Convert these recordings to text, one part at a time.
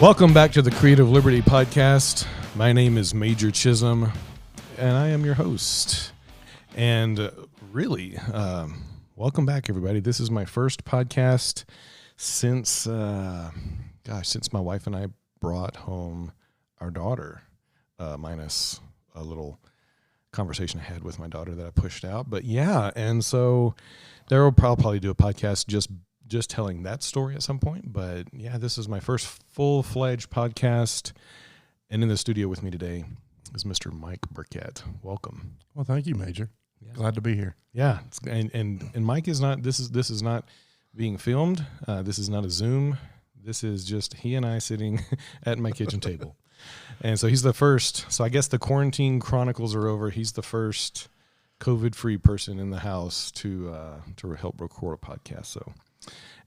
Welcome back to the Creative Liberty Podcast. My name is Major Chisholm, and I am your host. And really, welcome back, everybody. This is my first podcast since my wife and I brought home our daughter, minus a little conversation I had with my daughter that I pushed out. But yeah, and so there will probably do a podcast just telling that story at some point. But yeah, this is my first full-fledged podcast. And in the studio with me today is Mr. Mike Burkett. Welcome. Well, thank you, Major. Yeah. Glad to be here. Yeah. And Mike is not, this is not being filmed. This is not a Zoom. This is just he and I sitting at my kitchen table. And so he's the first. So I guess the quarantine chronicles are over. He's the first COVID-free person in the house to help record a podcast. So,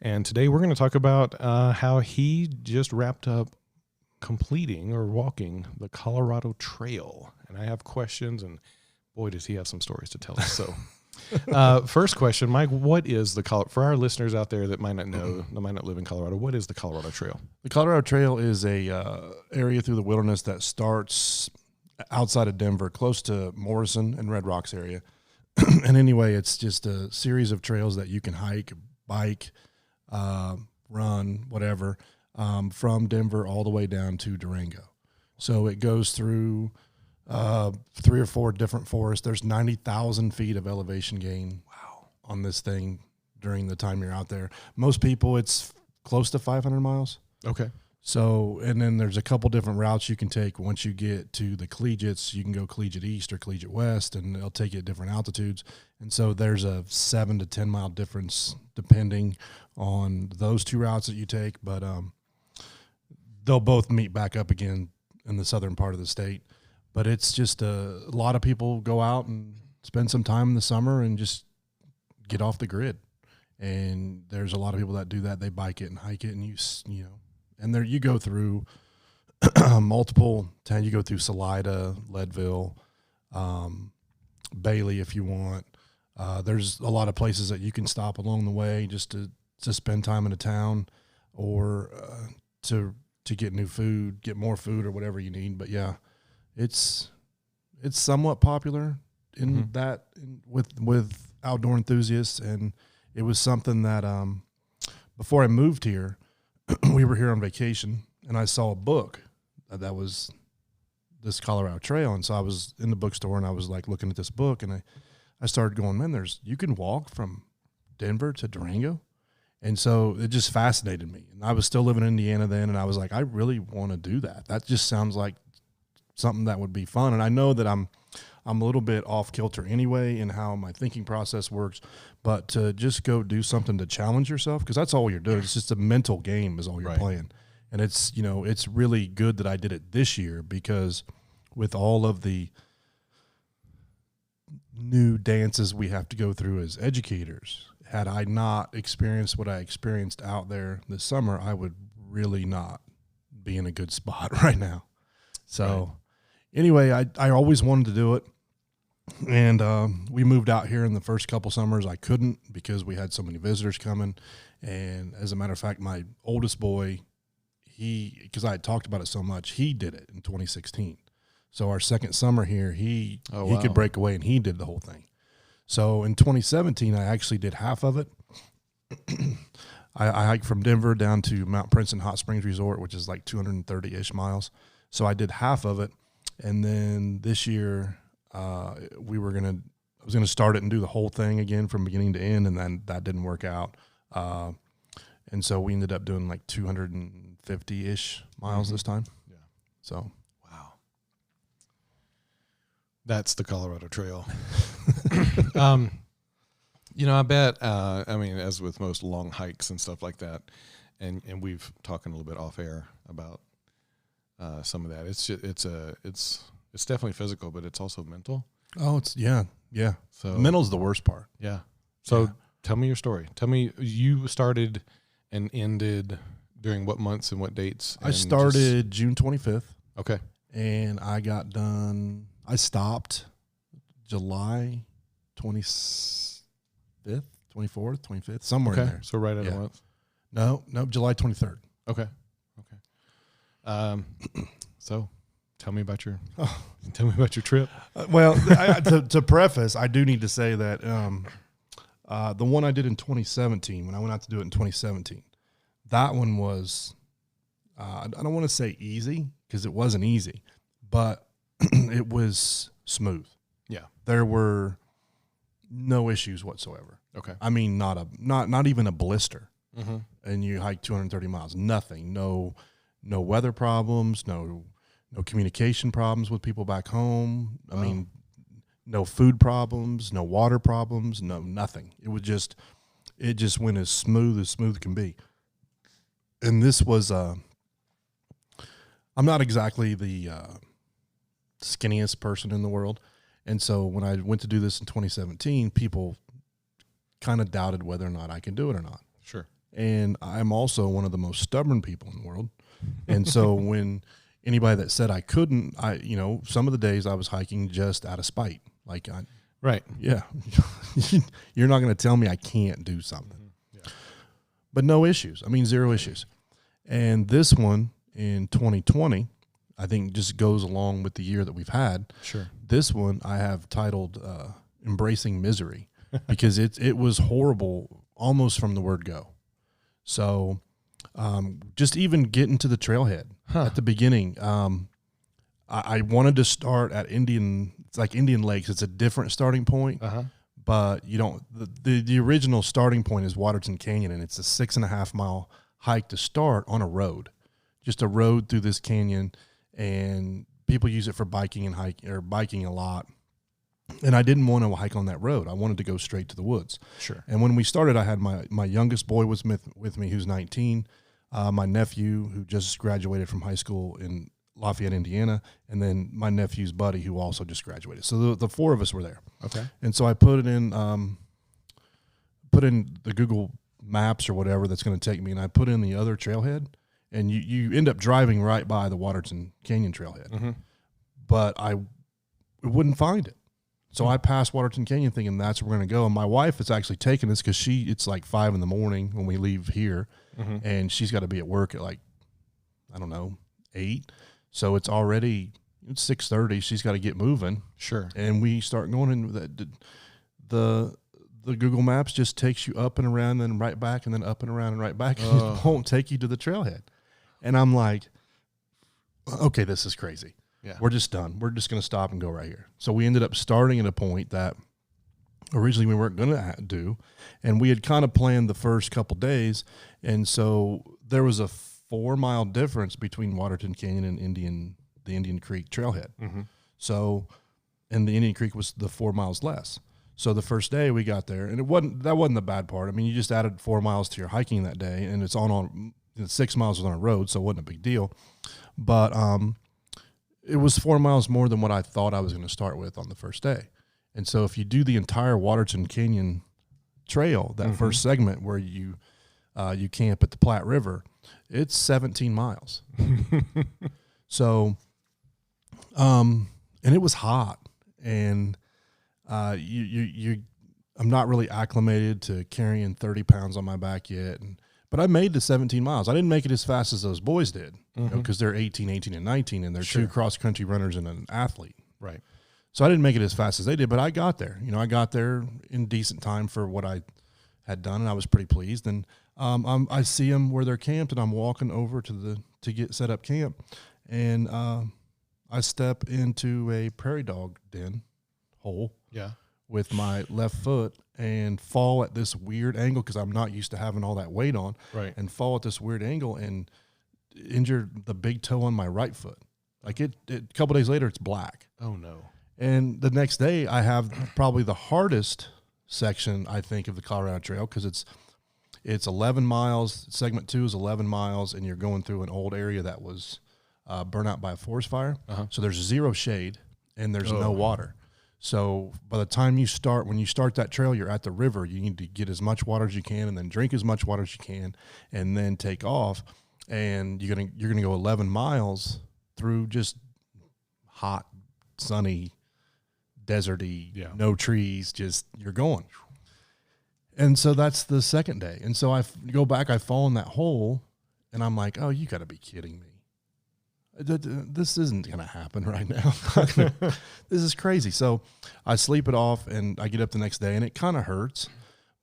and today we're going to talk about how he just wrapped up completing or walking the Colorado Trail. And I have questions, and boy, does he have some stories to tell us. So first question, Mike, what is for our listeners out there that might not know, that might not live in Colorado, what is the Colorado Trail? The Colorado Trail is a area through the wilderness that starts outside of Denver, close to Morrison and Red Rocks area. And anyway, it's just a series of trails that you can hike, bike, run, whatever, from Denver all the way down to Durango. So it goes through 3 or 4 different forests. There's 90,000 feet of elevation gain on this thing during the time you're out there. Most people, it's close to 500 miles. Okay. So, and then there's a couple different routes you can take. Once you get to the collegiates, you can go collegiate east or collegiate west, and they'll take you at different altitudes. And so there's a 7 to 10 mile difference depending on those 2 routes that you take. But they'll both meet back up again in the southern part of the state. But it's just a lot of people go out and spend some time in the summer and just get off the grid. And there's a lot of people that do that. They bike it and hike it, and you know. And there you go through multiple towns. You go through Salida, Leadville, Bailey if you want. There's a lot of places that you can stop along the way just to spend time in a town or to get new food, get more food or whatever you need. But yeah, it's somewhat popular in with outdoor enthusiasts, and it was something that before I moved here. We were here on vacation, and I saw a book that was this Colorado Trail. And so I was in the bookstore, and I was like looking at this book, and I started going, man, you can walk from Denver to Durango. And so it just fascinated me. And I was still living in Indiana then, and I was like, I really want to do that. That just sounds like something that would be fun. And I know that I'm a little bit off kilter anyway in how my thinking process works, but to just go do something to challenge yourself, because that's all you're doing. It's just a mental game is all you're playing. And it's, it's really good that I did it this year, because with all of the new dances we have to go through as educators, had I not experienced what I experienced out there this summer, I would really not be in a good spot right now. So anyway, I always wanted to do it. And we moved out here in the first couple summers. I couldn't because we had so many visitors coming. And as a matter of fact, my oldest boy, because I had talked about it so much, he did it in 2016. So our second summer here, he could break away, and he did the whole thing. So in 2017, I actually did half of it. I hiked from Denver down to Mount Princeton Hot Springs Resort, which is like 230-ish miles. So I did half of it. And then this year, I was going to start it and do the whole thing again from beginning to end, and then that didn't work out. And so we ended up doing like 250-ish miles this time. Yeah. So. Wow. That's the Colorado Trail. I bet, as with most long hikes and stuff like that, and we've talking a little bit off air about some of that. It's definitely physical, but it's also mental. Oh, yeah. So mental's the worst part. Yeah. So tell me your story. Tell me, you started and ended during what months and what dates? I started June 25th. Okay. And I got done. I stopped July 25th, 24th, 25th, somewhere in there. So right at a month. No, July 23rd. Okay. So tell me about your trip. To preface, I do need to say that the one I did in 2017, when I went out to do it in 2017, that one was, I don't want to say easy because it wasn't easy, but it was smooth. Yeah. There were no issues whatsoever. Okay. I mean, not even a blister. Mm-hmm. And you hike 230 miles, nothing, no weather problems, no communication problems with people back home. I mean, no food problems, no water problems, nothing. It just went as smooth can be. And this was, I'm not exactly the skinniest person in the world. And so when I went to do this in 2017, people kind of doubted whether or not I can do it or not. Sure. And I'm also one of the most stubborn people in the world. And so when anybody that said I couldn't, some of the days I was hiking just out of spite. Like, right. Yeah, you're not going to tell me I can't do something. Yeah. But no issues. I mean, zero issues. And this one in 2020, I think just goes along with the year that we've had. Sure. This one I have titled Embracing Misery because it was horrible almost from the word go. So just even getting to the trailhead at the beginning, I wanted to start at Indian Lakes. It's a different starting point, but you don't. The original starting point is Waterton Canyon, and it's a 6.5 mile hike to start on a road, just a road through this canyon, and people use it for biking a lot. And I didn't want to hike on that road. I wanted to go straight to the woods. Sure. And when we started, I had my youngest boy was with me, who's 19, my nephew who just graduated from high school in Lafayette, Indiana, and then my nephew's buddy who also just graduated. So the four of us were there. Okay. And so I put in the Google Maps or whatever that's going to take me, and I put in the other trailhead, and you end up driving right by the Waterton Canyon trailhead. Mm-hmm. But I wouldn't find it. So I passed Waterton Canyon thinking that's where we're going to go. And my wife is actually taking this because it's like 5 a.m. when we leave here, and she's got to be at work at 8. So it's already 6:30. She's got to get moving. Sure. And we start going, and the Google Maps just takes you up and around, then right back, and then up and around and right back. And it won't take you to the trailhead. And I'm like, okay, this is crazy. Yeah. We're just done. We're just going to stop and go right here. So we ended up starting at a point that originally we weren't going to do, and we had kind of planned the first couple days, and so there was a 4 mile difference between Waterton Canyon and the Indian Creek trailhead. Mm-hmm. So, and the Indian Creek was the 4 miles less. So the first day we got there, and that wasn't the bad part. I mean, you just added 4 miles to your hiking that day, and it's on 6 miles was on a road, so it wasn't a big deal. But it was 4 miles more than what I thought I was going to start with on the first day. And so if you do the entire Waterton Canyon trail, that first segment where you camp at the Platte River, it's 17 miles. So, and it was hot, and I'm not really acclimated to carrying 30 pounds on my back yet. But I made the 17 miles. I didn't make it as fast as those boys did, because they're 18, and 19, and they're two cross-country runners and an athlete. Right. So I didn't make it as fast as they did, but I got there. I got there in decent time for what I had done, and I was pretty pleased. And I see them where they're camped, and I'm walking over to get set up camp, and I step into a prairie dog den hole. Yeah. With my left foot, and fall at this weird angle because I'm not used to having all that weight on. Right. And fall at this weird angle and injure the big toe on my right foot. Like a couple days later, it's black. Oh no. And the next day I have probably the hardest section, I think, of the Colorado Trail, because it's 11 miles. Segment 2 is 11 miles, and you're going through an old area that was burnt out by a forest fire. So there's zero shade and there's no water. So by the time when you start that trail, you're at the river. You need to get as much water as you can, and then drink as much water as you can, and then take off. And you're gonna go 11 miles through just hot, sunny, deserty, no trees. Just you're going. And so that's the second day. And so I go back. I fall in that hole, and I'm like, oh, you got to be kidding me. This isn't going to happen right now. This is crazy. So I sleep it off, and I get up the next day, and it kind of hurts.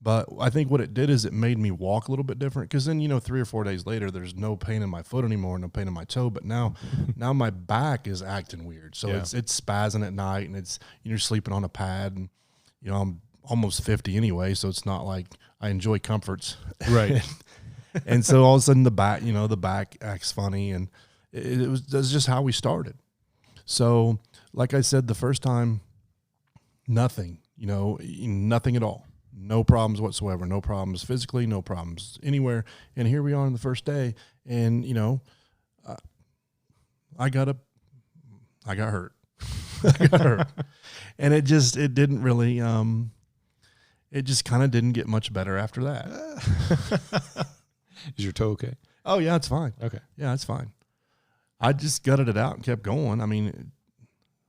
But I think what it did is it made me walk a little bit different, because then, 3 or 4 days later, there's no pain in my foot anymore, no pain in my toe. But now my back is acting weird. So it's spazzing at night, and you're sleeping on a pad, and I'm almost 50 anyway, so it's not like I enjoy comforts. Right. And so all of a sudden the back acts funny, and that's just how we started. So like I said, the first time, nothing at all. No problems whatsoever. No problems physically, no problems anywhere. And here we are on the first day, and I got hurt. I got hurt. And it didn't really it just kind of didn't get much better after that. Is your toe okay? Oh yeah, it's fine. Okay. Yeah, it's fine. I just gutted it out and kept going. I mean,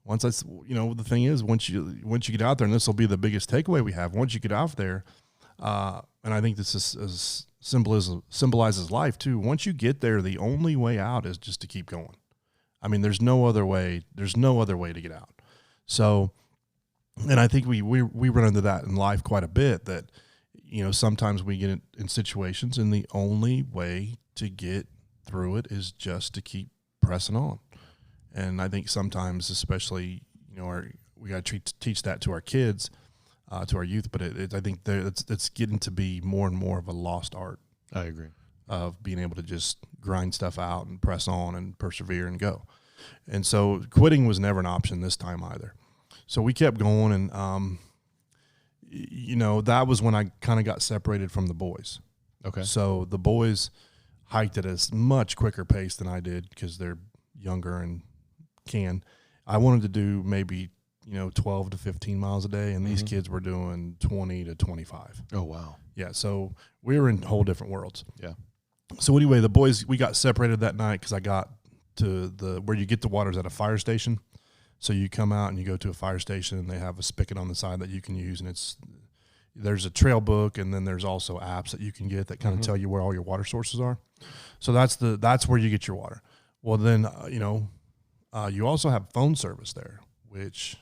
the thing is, once you get out there, and this will be the biggest takeaway we have, once you get out there, and I think this is symbolizes life too. Once you get there, the only way out is just to keep going. I mean, there's no other way. There's no other way to get out. So, and I think we run into that in life quite a bit, that, sometimes we get in situations, and the only way to get through it is just to keep pressing on. And I think sometimes, especially, we got to teach that to our kids, to our youth. But I think it's getting to be more and more of a lost art. I agree. Of being able to just grind stuff out and press on and persevere and go. And so quitting was never an option this time either. So we kept going, and that was when I kind of got separated from the boys. Okay. So the boys hiked at a much quicker pace than I did, because they're younger and I wanted to do maybe 12 to 15 miles a day, and these kids were doing 20 to 25. Oh wow. Yeah, so we were in whole different worlds. Yeah. So anyway, the boys, we got separated that night, because I got to where you get the waters at a fire station. So you come out and you go to a fire station, and they have a spigot on the side that you can use, and there's a trail book, and then there's also apps that you can get that kind of tell you where all your water sources are. So that's where you get your water. Well, then you also have phone service there, which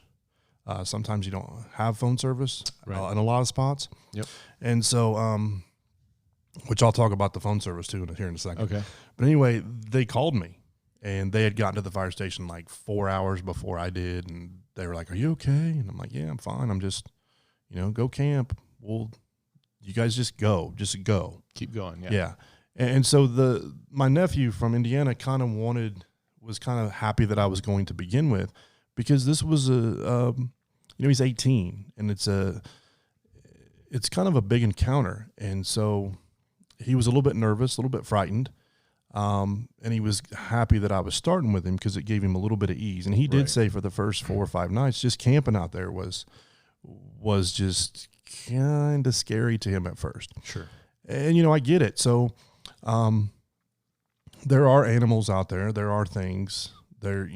sometimes you don't have phone service in a lot of spots. Yep. And so, which I'll talk about the phone service too here in a second. Okay. But anyway, they called me, and they had gotten to the fire station like 4 hours before I did, and they were like, "Are you okay?" And I'm like, "Yeah, I'm fine. I'm just, go camp. You guys just go, Keep going." Yeah. Yeah. And so my nephew from Indiana was kind of happy that I was going to begin with, because this was he's 18, and it's kind of a big encounter. And so he was a little bit nervous, a little bit frightened. And he was happy that I was starting with him, because it gave him a little bit of ease. And he did say for the first 4 or 5 nights, just camping out there was just kind of scary to him at first. Sure. And, I get it. So, there are animals out there. There are things there,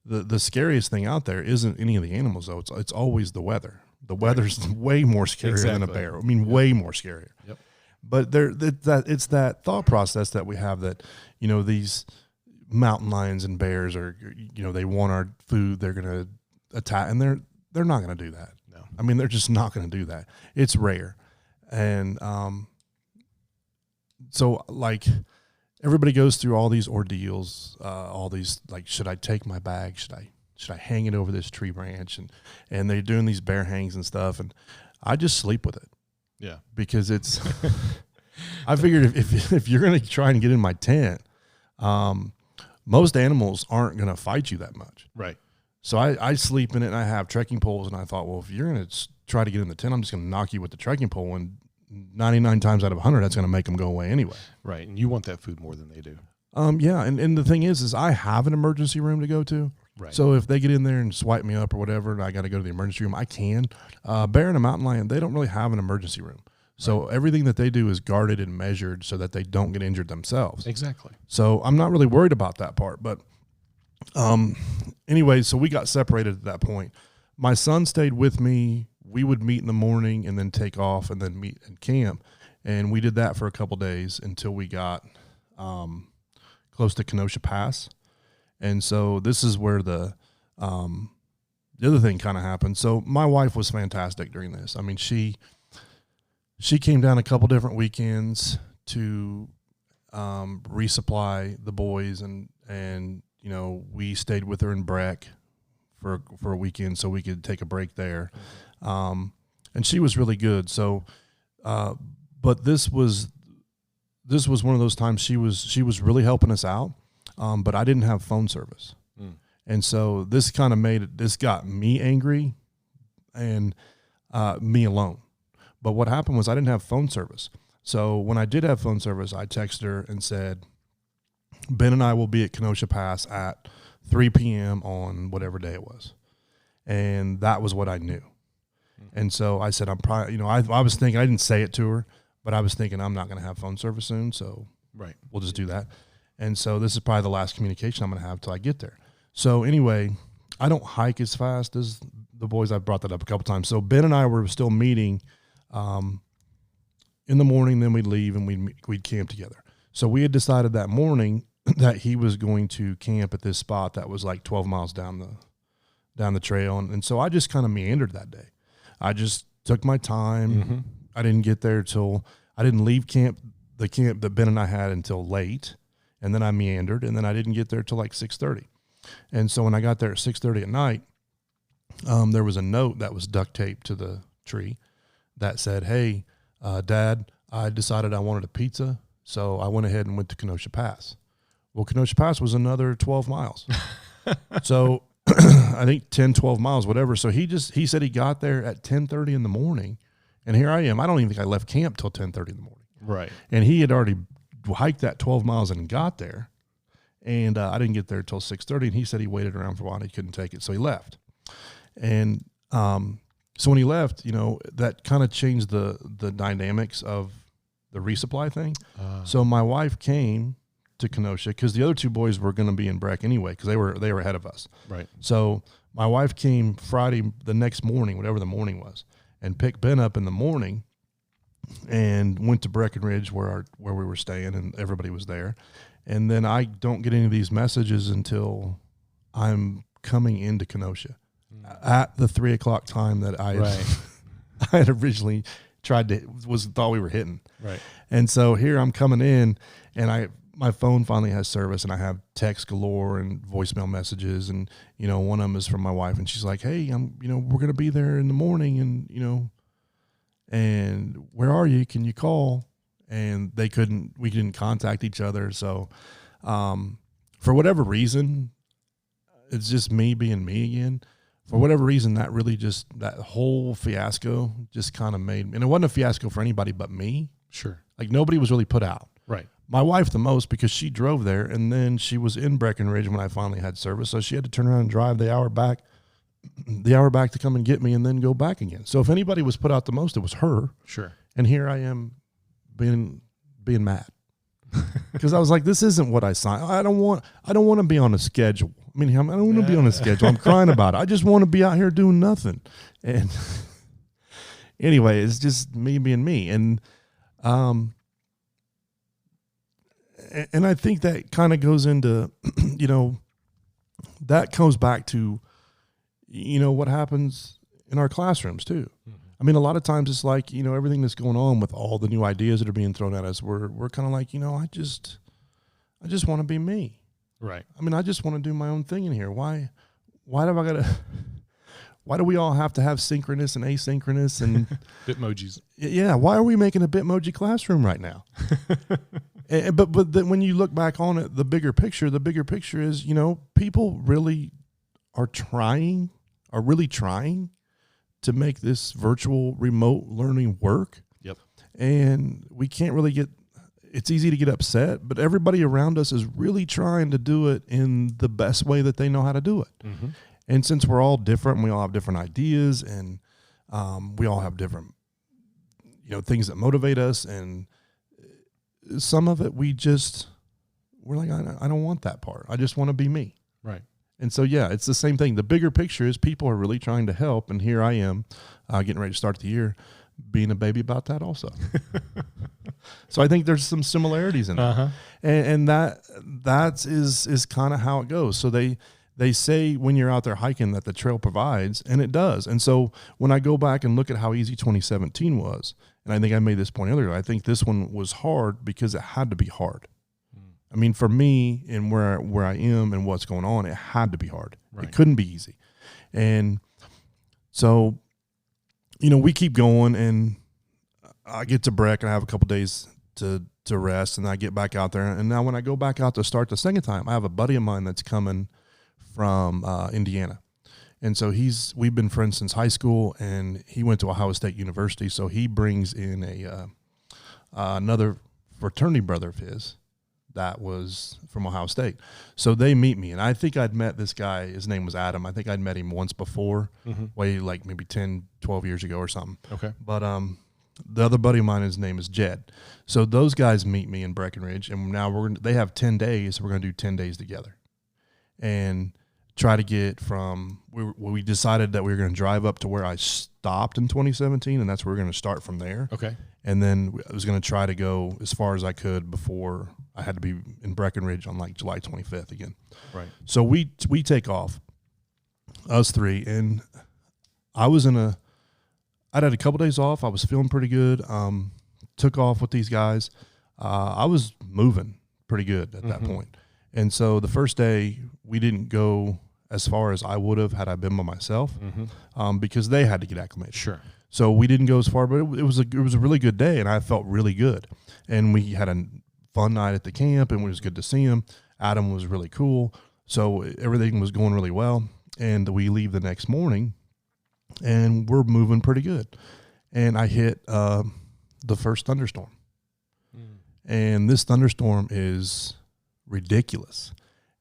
the scariest thing out there isn't any of the animals, though. It's always the weather. The weather's way more scarier than a bear. I mean, way more scarier. Yep. But it's that thought process that we have that, these mountain lions and bears are, they want our food. They're going to attack, and they're not going to do that. No. I mean, they're just not going to do that. It's rare. And, so like everybody goes through all these ordeals, all these, like, should I take my bag? Should I hang it over this tree branch? And they're doing these bear hangs and stuff. And I just sleep with it. Yeah. Because I figured if you're going to try and get in my tent, most animals aren't going to fight you that much. Right. So I sleep in it, and I have trekking poles. And I thought, well, if you're going to try to get in the tent, I'm just going to knock you with the trekking pole, and 99 times out of 100, that's going to make them go away anyway. Right. And you want that food more than they do. Yeah. And the thing is I have an emergency room to go to. Right. So if they get in there and swipe me up or whatever, and I got to go to the emergency room, I can. Bear and a mountain lion, they don't really have an emergency room. So everything that they do is guarded and measured so that they don't get injured themselves. Exactly. So I'm not really worried about that part. But anyway, so we got separated at that point. My son stayed with me. We would meet in the morning and then take off and then meet in camp. And we did that for a couple days until we got close to Kenosha Pass. And so this is where the other thing kind of happened. So my wife was fantastic during this. I mean, she came down a couple different weekends to resupply the boys, and we stayed with her in Breck for a weekend so we could take a break there. And she was really good. So, but this was one of those times she was really helping us out. But I didn't have phone service. And so this kind of this got me angry and me alone. But what happened was I didn't have phone service. So when I did have phone service, I texted her and said, Ben and I will be at Kenosha Pass at 3 p.m. on whatever day it was. And that was what I knew. And so I said, I'm probably, I was thinking, I didn't say it to her, but I was thinking I'm not going to have phone service soon. So we'll just do that. And so this is probably the last communication I'm going to have till I get there. So anyway, I don't hike as fast as the boys. I've brought that up a couple times. So Ben and I were still meeting in the morning, then we'd leave and we'd camp together. So we had decided that morning that he was going to camp at this spot that was like 12 miles down the trail. And so I just kind of meandered that day. I just took my time. Mm-hmm. I didn't get there I didn't leave the camp that Ben and I had until late. And then I meandered, and then I didn't get there till like 6:30. And so when I got there at 6:30 at night, there was a note that was duct taped to the tree that said, hey, Dad, I decided I wanted a pizza, so I went ahead and went to Kenosha Pass. Well, Kenosha Pass was another 12 miles. So I think 10, 12 miles, whatever. So he said he got there at 10:30 in the morning, and here I am. I don't even think I left camp till 10:30 in the morning. Right. And he had already hiked that 12 miles and got there, and I didn't get there till 6:30, and he said he waited around for a while and he couldn't take it, so he left. And so when he left, that kind of changed the dynamics of the resupply thing. So my wife came to Kenosha because the other two boys were going to be in Breck anyway because they were ahead of us. Right. So my wife came Friday, the next morning, whatever the morning was, and picked Ben up in the morning and went to Breckenridge where we were staying, and everybody was there. And then I don't get any of these messages until I'm coming into Kenosha at the 3 o'clock time that I had originally thought we were hitting. Right. And so here I'm coming in, and my phone finally has service, and I have text galore and voicemail messages, and one of them is from my wife, and she's like, "Hey, we're gonna be there in the morning, and where are you? Can you call?" And we didn't contact each other. So, for whatever reason, it's just me being me again. For whatever reason, that whole fiasco just kind of and it wasn't a fiasco for anybody but me. Sure. Like nobody was really put out. Right. My wife the most, because she drove there, and then she was in Breckenridge when I finally had service. So she had to turn around and drive the hour back to come and get me and then go back again. So if anybody was put out the most, it was her. Sure. And here I am being mad because I was like, this isn't what I signed. I don't want to be on a schedule. I mean, I don't want to be on a schedule. I'm crying about it. I just want to be out here doing nothing. And anyway, it's just me being me. And I think that kind of goes into, that comes back to, what happens in our classrooms too. Mm-hmm. I mean, a lot of times it's like, everything that's going on with all the new ideas that are being thrown at us, we're kind of like, I just want to be me. Right. I mean, I just want to do my own thing in here. Why do we all have to have synchronous and asynchronous and Bitmojis? Yeah. Why are we making a Bitmoji classroom right now? But then when you look back on it, the bigger picture is, people really are really trying to make this virtual remote learning work. Yep. And we can't really it's easy to get upset, but everybody around us is really trying to do it in the best way that they know how to do it. Mm-hmm. And since we're all different, and we all have different ideas, and we all have different, things that motivate us, and some of it we're like, I don't want that part. I just want to be me. Right. And so, yeah, it's the same thing. The bigger picture is people are really trying to help, and here I am getting ready to start the year being a baby about that also. So I think there's some similarities in that. Uh-huh. And that is kind of how it goes. So they say when you're out there hiking that the trail provides, and it does. And so when I go back and look at how easy 2017 was, and I think I made this point earlier, I think this one was hard because it had to be hard. I mean, for me and where I am and what's going on, it had to be hard. Right. It couldn't be easy. And so, we keep going, and I get to Breck, and I have a couple days to rest, and I get back out there. And now when I go back out to start the second time, I have a buddy of mine that's coming from Indiana. And so we've been friends since high school, and he went to Ohio State University. So he brings in another fraternity brother of his that was from Ohio State. So they meet me, and I think I'd met this guy. His name was Adam. I think I'd met him once before, way like maybe 10, 12 years ago or something. Okay. But the other buddy of mine, his name is Jed. So those guys meet me in Breckenridge, and now they have 10 days. So we're going to do 10 days together and try to get from we decided that we were going to drive up to where I stopped in 2017, and that's where we're going to start from there. Okay. And then I was going to try to go as far as I could before I had to be in Breckenridge on like July 25th again. Right. So we take off, us three, and I'd had a couple days off. I was feeling pretty good. Took off with these guys. I was moving pretty good at that point. And so the first day we didn't go as far as I would have had I been by myself, because they had to get acclimated. Sure. So we didn't go as far, but it was a really good day, and I felt really good. And we had a fun night at the camp, and it was good to see him. Adam was really cool. So everything was going really well. And we leave the next morning, and we're moving pretty good. And I hit the first thunderstorm. And this thunderstorm is ridiculous.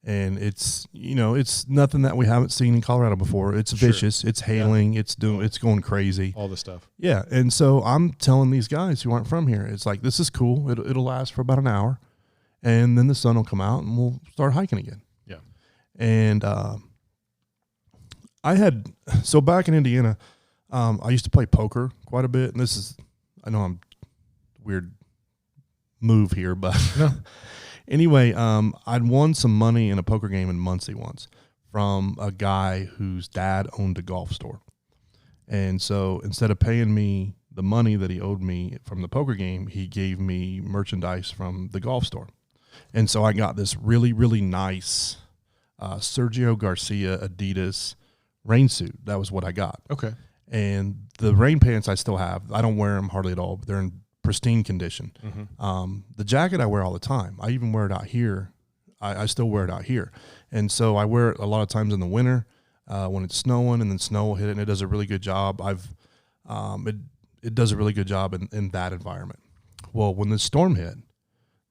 And it's nothing that we haven't seen in Colorado before. It's vicious. It's hailing. Yeah. It's going crazy. All the stuff. Yeah. And so I'm telling these guys who aren't from here, it's like, this is cool. It'll last for about an hour, and then the sun will come out and we'll start hiking again. Yeah. And so back in Indiana, I used to play poker quite a bit. And I know I'm weird move here, but no. Anyway, I'd won some money in a poker game in Muncie once from a guy whose dad owned a golf store. And so instead of paying me the money that he owed me from the poker game, he gave me merchandise from the golf store. And so I got this really, really nice Sergio Garcia Adidas rain suit. That was what I got. Okay. And the rain pants I still have. I don't wear them hardly at all, but they're in pristine condition. The jacket I wear all the time. I even wear it out here. I still wear it out here. And so I wear it a lot of times in the winter when it's snowing, and then snow will hit it, and it does a really good job. It does a really good job in that environment. Well, when the storm hit,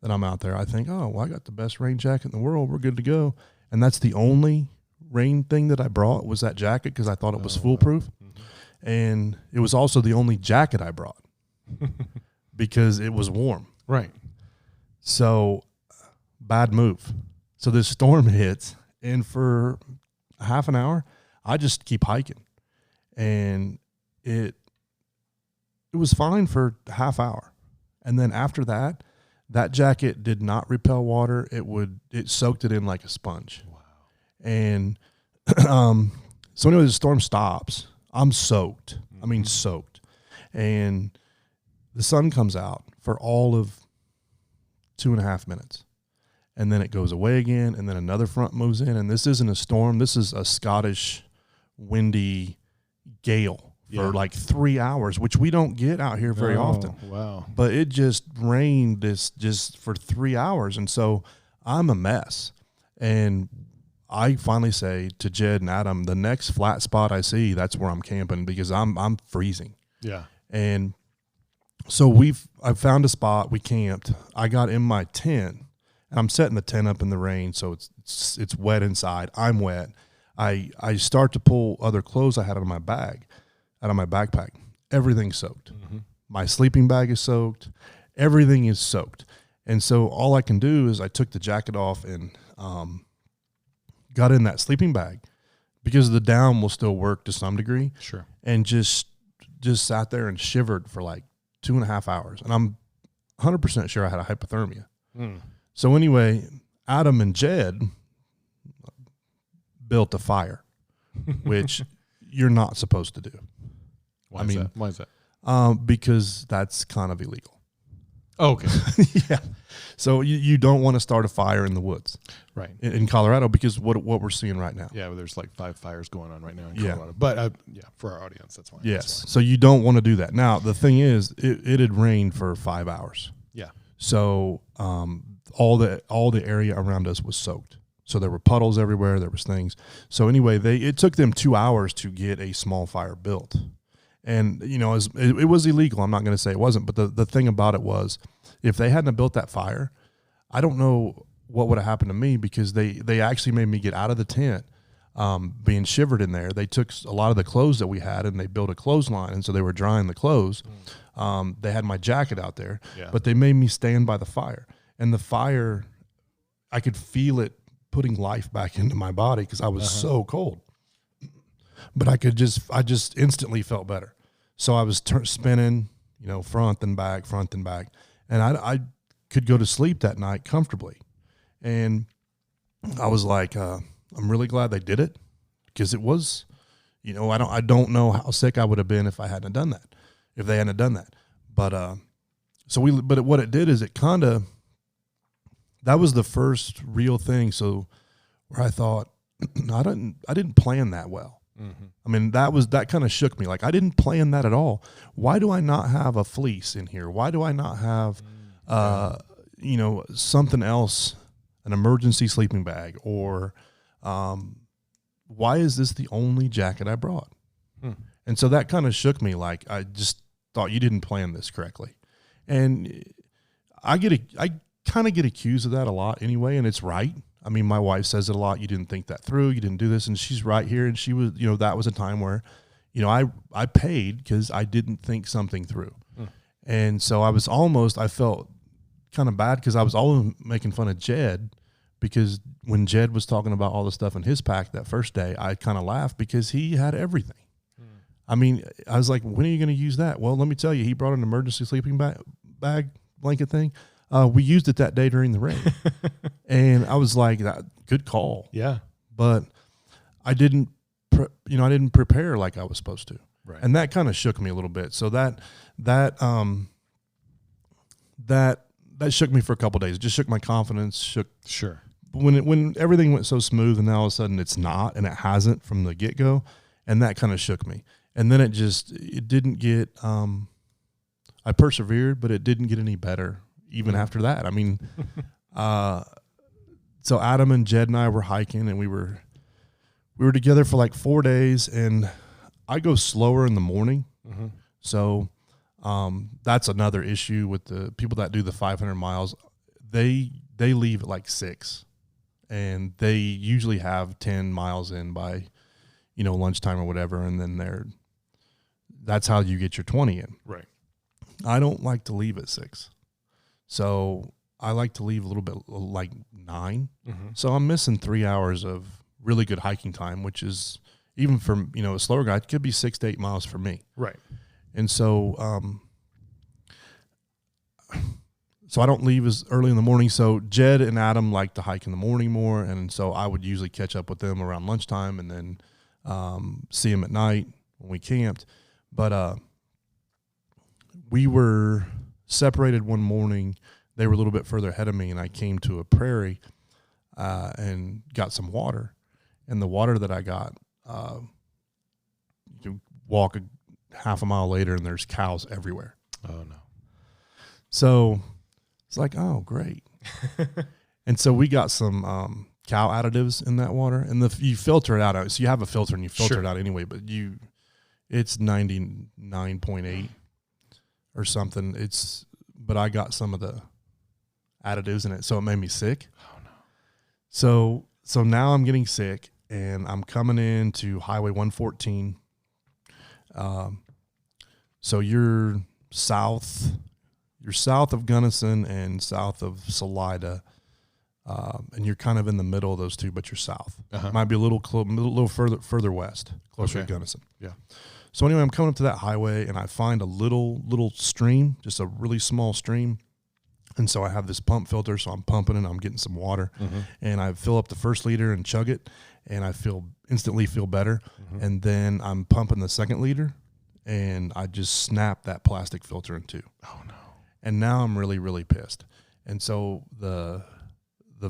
then I'm out there, I think, oh, well, I got the best rain jacket in the world. We're good to go. And that's the only rain thing that I brought was that jacket, because I thought it was foolproof. And it was also the only jacket I brought. Because it was warm. Right. So, bad move. So this storm hits, and for half an hour, I just keep hiking. And it was fine for half hour. And then after that jacket did not repel water. It soaked it in like a sponge. Wow. And so anyway, the storm stops. I'm soaked. I mean, soaked. And the sun comes out for all of 2.5 minutes, and then it goes away again, and then another front moves in, and this isn't a storm. This is a Scottish windy gale for like 3 hours, which we don't get out here very often. Wow. But it just rained just for 3 hours, and so I'm a mess. And I finally say to Jed and Adam, the next flat spot I see, that's where I'm camping, because I'm freezing. Yeah. And so I found a spot. We camped. I got in my tent, and I'm setting the tent up in the rain, so it's wet inside. I'm wet. I start to pull other clothes I had out of my backpack. Everything's soaked. My sleeping bag is soaked. Everything is soaked. And so all I can do is I took the jacket off and got in that sleeping bag, because the down will still work to some degree. Sure. And just sat there and shivered for like 2.5 hours. And 100% sure I had a hypothermia. Mm. So anyway, Adam and Jed built a fire, which you're not supposed to do. Why is that? Because that's kind of illegal. Oh, okay. Yeah. So you don't want to start a fire in the woods, Right. in Colorado, because what we're seeing right now. Yeah, well, there's like 5 fires going on right now in Yeah. Colorado. But for our audience, that's fine. Yes. That's fine. So you don't want to do that. Now, the thing is, it had rained for 5 hours. Yeah. So all the area around us was soaked. So there were puddles everywhere. There was things. So anyway, it took them 2 hours to get a small fire built. And, you know, it was illegal. I'm not going to say it wasn't. But the thing about it was, if they hadn't built that fire, I don't know what would have happened to me, because they actually made me get out of the tent, being shivered in there. They took a lot of the clothes that we had and they built a clothesline. And so they were drying the clothes. They had my jacket out there, but they made me stand by the fire. And the fire, I could feel it putting life back into my body because I was so cold. But I just instantly felt better. So I was spinning, you know, front and back. And I could go to sleep that night comfortably. And I was like, I'm really glad they did it, because it was, you know, I don't know how sick I would have been if they hadn't done that. But but what it did is it kind of, that was the first real thing. So where I thought, I didn't plan that well. Mm-hmm. I mean, that kind of shook me. Like, I didn't plan that at all. Why do I not have a fleece in here? Why do I not have, you know, something else, an emergency sleeping bag, or why is this the only jacket I brought? And so that kind of shook me. Like, I just thought, you didn't plan this correctly. And I kind of get accused of that a lot anyway, and it's right. I mean, my wife says it a lot. You didn't think that through. You didn't do this. And she's right here. And she was, you know, that was a time where, you know, I paid because I didn't think something through. And so I felt kind of bad, because I was always making fun of Jed, because when Jed was talking about all the stuff in his pack that first day, I kind of laughed because he had everything. I mean, I was like, when are you going to use that? Well, let me tell you, he brought an emergency sleeping bag blanket thing. We used it that day during the rain. And I was like, good call. Yeah. But I didn't prepare like I was supposed to. Right. And that kind of shook me a little bit. So that shook me for a couple of days. It just shook my confidence, Sure. When everything went so smooth, and now all of a sudden it's not, and it hasn't from the get-go, and that kind of shook me. And then it didn't get I persevered, but it didn't get any better even after that. I mean, so Adam and Jed and I were hiking, and we were together for like 4 days, and I go slower in the morning. Mm-hmm. So that's another issue with the people that do the 500 miles. They leave at like 6, and they usually have 10 miles in by, you know, lunchtime or whatever. And then that's how you get your 20 in. Right. I don't like to leave at 6. So I like to leave a little bit like 9. Mm-hmm. So I'm missing 3 hours of really good hiking time, which is, even for, you know, a slower guy, it could be 6 to 8 miles for me. Right. And so, so I don't leave as early in the morning. So Jed and Adam like to hike in the morning more. And so I would usually catch up with them around lunchtime, and then see them at night when we camped. But we were separated one morning. They were a little bit further ahead of me, and I came to a prairie and got some water. And the water that I got, you walk half a mile later, and there's cows everywhere. Oh, no. So it's like, oh, great. And so we got some cow additives in that water, and you filter it out. So you have a filter, and you filter it out anyway, but it's 99.8 or something. But I got some of the additives in it, so it made me sick. Oh, no. So now I'm getting sick, and I'm coming into Highway 114. So you're south of Gunnison and south of Salida, and you're kind of in the middle of those two, but you're south. Uh-huh. Might be a little further west, closer to Gunnison. Yeah. So anyway, I'm coming up to that highway, and I find a little stream, just a really small stream, And so I have this pump filter, so I'm pumping and I'm getting some water, and I fill up the first liter and chug it, and I instantly feel better. And then I'm pumping the second liter, and I just snap that plastic filter in two. Oh no! And now I'm really, really pissed. And so the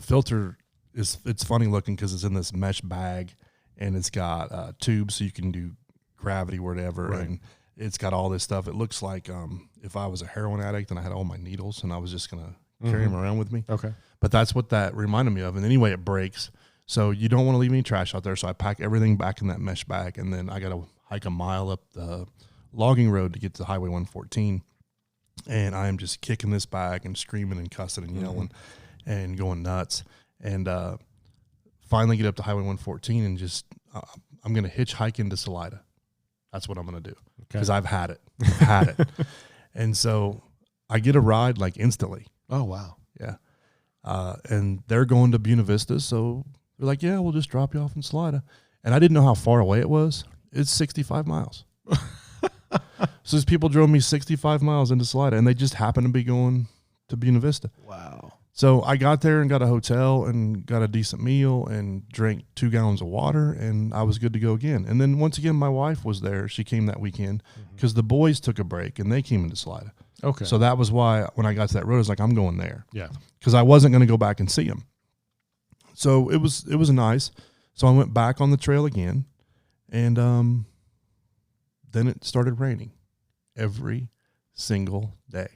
filter it's funny looking because it's in this mesh bag, and it's got tubes so you can do gravity, whatever, and it's got all this stuff. It looks like if I was a heroin addict and I had all my needles and I was just going to carry them around with me. Okay. But that's what that reminded me of. And anyway, it breaks. So you don't want to leave any trash out there. So I pack everything back in that mesh bag, and then I got to hike a mile up the logging road to get to Highway 114. And I am just kicking this bag and screaming and cussing and yelling and going nuts. And finally get up to Highway 114 and just I'm going to hitchhike into Salida. That's what I'm going to do because I've had it. And so I get a ride like instantly. Oh, wow. Yeah. And they're going to Buena Vista. So they're like, yeah, we'll just drop you off in Salida. And I didn't know how far away it was. It's 65 miles. So these people drove me 65 miles into Salida, and they just happened to be going to Buena Vista. Wow. So I got there and got a hotel and got a decent meal and drank 2 gallons of water, and I was good to go again. And then once again, my wife was there. She came that weekend because the boys took a break and they came into Salida. Okay. So that was why when I got to that road, I was like, I'm going there. Yeah. Because I wasn't going to go back and see them. So it was nice. So I went back on the trail again, and then it started raining every single day.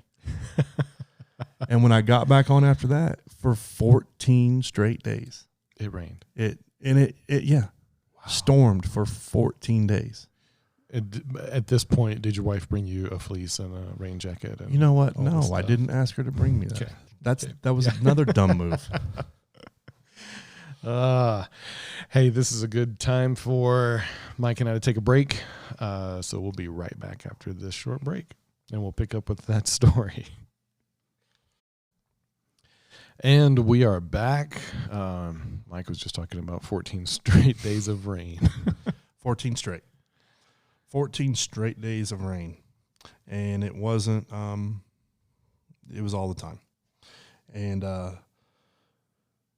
And when I got back on after that, for 14 straight days, it rained. It stormed for 14 days. At this point, did your wife bring you a fleece and a rain jacket? And you know what? No, I didn't ask her to bring me that. Okay. That was another dumb move. Hey, this is a good time for Mike and I to take a break. So we'll be right back after this short break, and we'll pick up with that story. And we are back. Mike was just talking about 14 straight days of rain. 14 straight. 14 straight days of rain. And it wasn't, it was all the time. And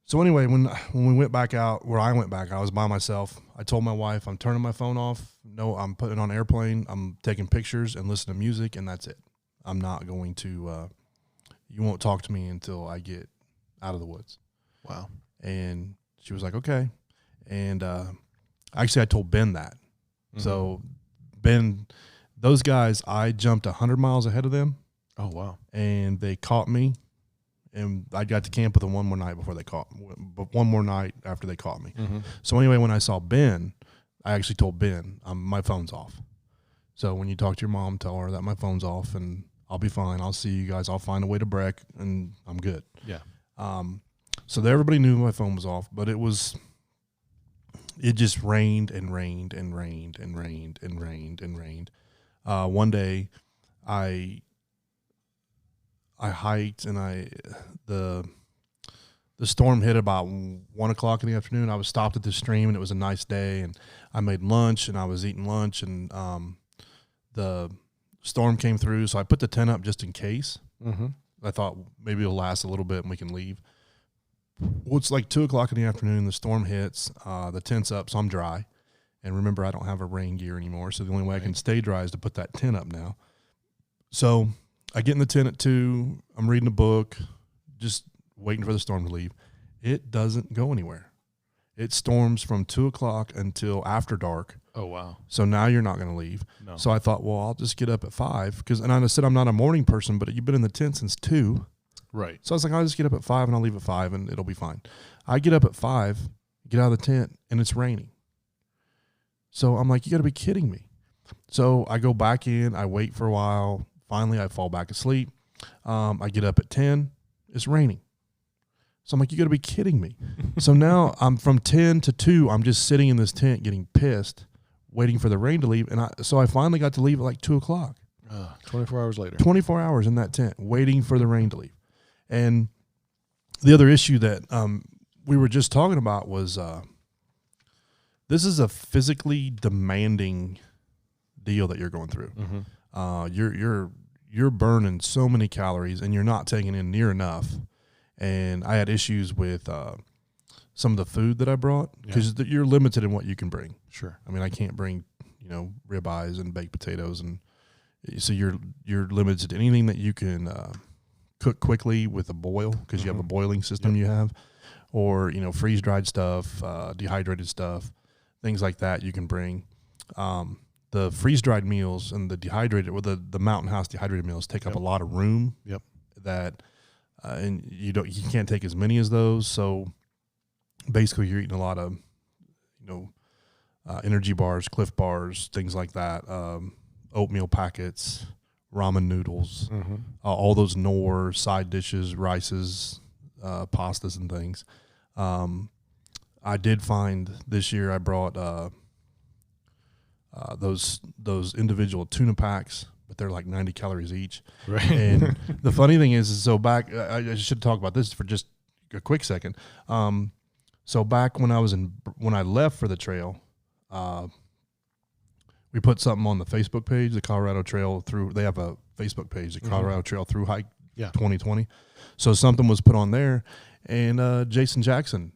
so anyway, when we went back out, where I went back, I was by myself. I told my wife, I'm turning my phone off. No, I'm putting it on airplane. I'm taking pictures and listening to music, and that's it. I'm not going to, you won't talk to me until I get out of the woods. Wow. And she was like, okay. And actually, I told Ben that. So Ben, those guys, I jumped 100 miles ahead of them. Oh, wow. And they caught me. And I got to camp with them one more night before they caught me, but one more night after they caught me. So anyway, when I saw Ben, I actually told Ben, my phone's off. So when you talk to your mom, tell her that my phone's off and I'll be fine. I'll see you guys. I'll find a way to break and I'm good. Yeah. So that everybody knew my phone was off, but it just rained and rained and rained and rained and rained and rained. One day I hiked and the storm hit about 1:00 in the afternoon. I was stopped at the stream and it was a nice day, and I made lunch and I was eating lunch, and the storm came through. So I put the tent up just in case. I thought maybe it'll last a little bit and we can leave. Well, it's like 2:00 in the afternoon. The storm hits, the tent's up. So I'm dry. And remember, I don't have a rain gear anymore. So the only way I can stay dry is to put that tent up now. So I get in the tent at 2. I'm reading a book, just waiting for the storm to leave. It doesn't go anywhere. It storms from 2:00 until after dark. Oh, wow. So now you're not going to leave. No. So I thought, well, I'll just get up at 5. And I said I'm not a morning person, but you've been in the tent since 2. Right. So I was like, I'll just get up at 5 and I'll leave at 5 and it'll be fine. I get up at 5, get out of the tent, and it's raining. So I'm like, you got to be kidding me. So I go back in. I wait for a while. Finally, I fall back asleep. I get up at 10. It's raining. So I'm like, you got to be kidding me. So now I'm from 10 to 2. I'm just sitting in this tent getting pissed, waiting for the rain to leave. And so I finally got to leave at like 2:00. 24 hours later. 24 hours in that tent waiting for the rain to leave. And the other issue that we were just talking about was this is a physically demanding deal that you're going through. you're burning so many calories and you're not taking in near enough. And I had issues with some of the food that I brought because you're limited in what you can bring. Sure. I mean, I can't bring, ribeyes and baked potatoes, and so you're limited to anything that you can cook quickly with a boil because you have a boiling system you have, or freeze dried stuff, dehydrated stuff, things like that you can bring. The freeze dried meals and the dehydrated, or the Mountain House dehydrated meals take up a lot of room. Yep. That and you can't take as many as those. So basically, you're eating a lot of energy bars, Cliff bars, things like that. Oatmeal packets, ramen noodles, all those Knorr side dishes, rices, pastas, and things. I did find this year I brought those individual tuna packs, but they're like 90 calories each. Right. And the funny thing is so back, I should talk about this for just a quick second. So back when I left for the trail, we put something on the Facebook page, the Colorado Trail Through. They have a Facebook page, the Colorado Trail Through Hike 2020. So something was put on there, and Jason Jackson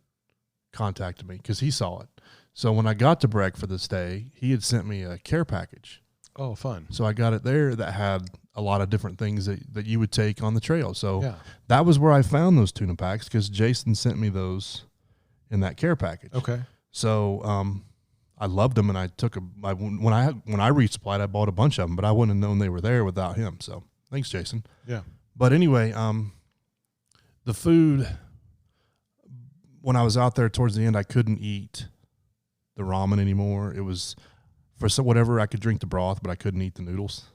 contacted me because he saw it. So when I got to Breck for this day, he had sent me a care package. Oh, fun. So I got it there that had a lot of different things that you would take on the trail. So that was where I found those tuna packs because Jason sent me those in that care package. Okay. So I loved them, and I took when I resupplied, I bought a bunch of them, but I wouldn't have known they were there without him. So thanks, Jason. Yeah. But anyway, the food, when I was out there towards the end, I couldn't eat the ramen anymore. It was whatever, I could drink the broth, but I couldn't eat the noodles.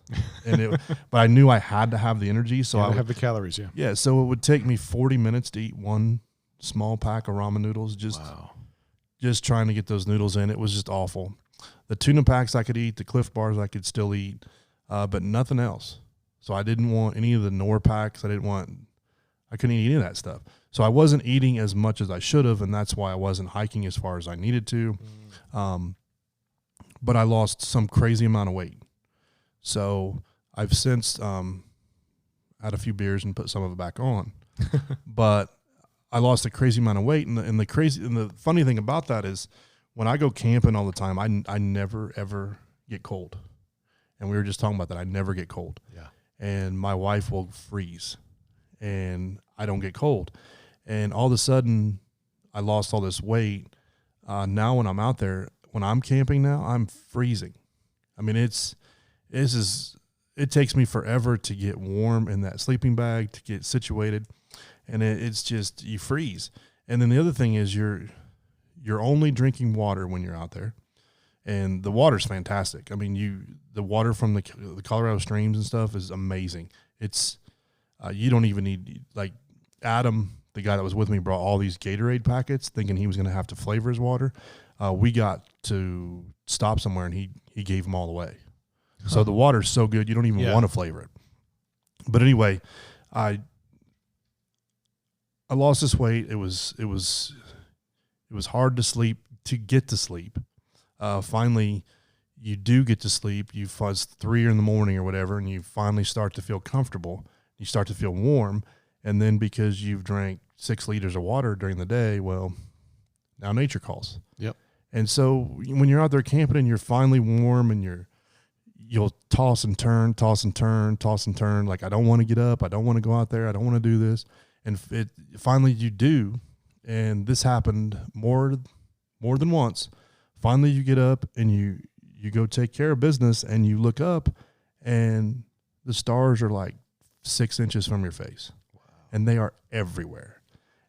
But I knew I had to have the energy, so I would have the calories. Yeah. Yeah. So it would take me 40 minutes to eat one small pack of ramen noodles. Just trying to get those noodles in. It was just awful. The tuna packs I could eat, the Cliff bars I could still eat, but nothing else. So I didn't want any of the Knorr packs. I couldn't eat any of that stuff. So I wasn't eating as much as I should have, and that's why I wasn't hiking as far as I needed to. But I lost some crazy amount of weight. So I've since had a few beers and put some of it back on. But I lost a crazy amount of weight, and the funny thing about that is when I go camping all the time, I never ever get cold. And we were just talking about that. I never get cold. Yeah. And my wife will freeze, and I don't get cold. And all of a sudden, I lost all this weight. Now when I'm out there, when I'm camping now, I'm freezing. I mean, it takes me forever to get warm in that sleeping bag, to get situated. And it's just, you freeze. And then the other thing is you're only drinking water when you're out there. And the water's fantastic. I mean, the water from the Colorado streams and stuff is amazing. It's, you don't even need, like Adam, the guy that was with me, brought all these Gatorade packets thinking he was going to have to flavor his water. We got to stop somewhere, and he gave them all away. So the water's so good, you don't even want to flavor it. But anyway, I lost this weight. It was hard to get to sleep. Finally, you do get to sleep. It's 3 in the morning or whatever, and you finally start to feel comfortable. You start to feel warm, and then because you've drank 6 liters of water during the day, well, now nature calls. Yep. And so when you're out there camping and you're finally warm, and you'll toss and turn. Like, I don't want to get up. I don't want to go out there. I don't want to do this. And finally you do. And this happened more than once. Finally you get up and you go take care of business, and you look up, and the stars are like 6 inches from your face. Wow. And they are everywhere.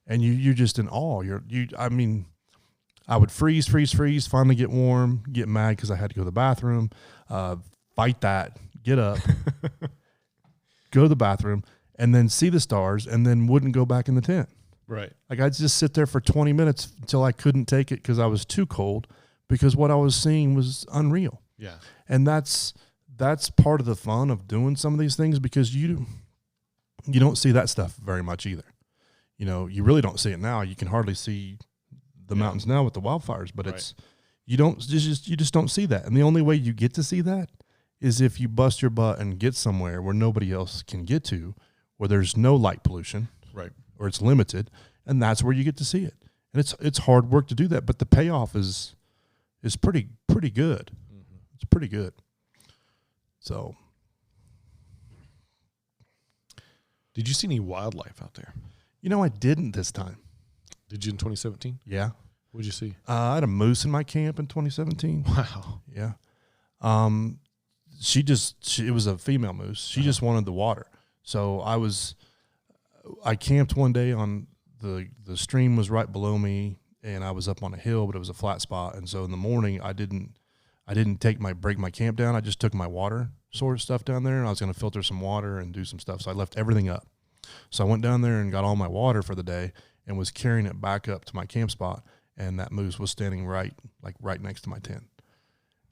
And you're just in awe. I would freeze, finally get warm, get mad because I had to go to the bathroom, fight that, get up, go to the bathroom, and then see the stars, and then wouldn't go back in the tent. Right. Like, I'd just sit there for 20 minutes until I couldn't take it because I was too cold, because what I was seeing was unreal. Yeah. And that's part of the fun of doing some of these things, because you don't see that stuff very much either. You really don't see it now. You can hardly see the mountains now with the wildfires, but you just don't see that. And the only way you get to see that is if you bust your butt and get somewhere where nobody else can get to, where there's no light pollution, Right. or it's limited, and that's where you get to see it. And it's hard work to do that, but the payoff is pretty good. Mm-hmm. It's pretty good. So, did you see any wildlife out there? I didn't this time. Did you in 2017? Yeah. What did you see? I had a moose in my camp in 2017. Wow. Yeah. It was a female moose. She just wanted the water. So I camped one day on the stream was right below me, and I was up on a hill, but it was a flat spot. And so in the morning, I didn't break my camp down. I just took my water sort of stuff down there, and I was going to filter some water and do some stuff. So I left everything up. So I went down there and got all my water for the day and was carrying it back up to my camp spot. And that moose was standing right next to my tent.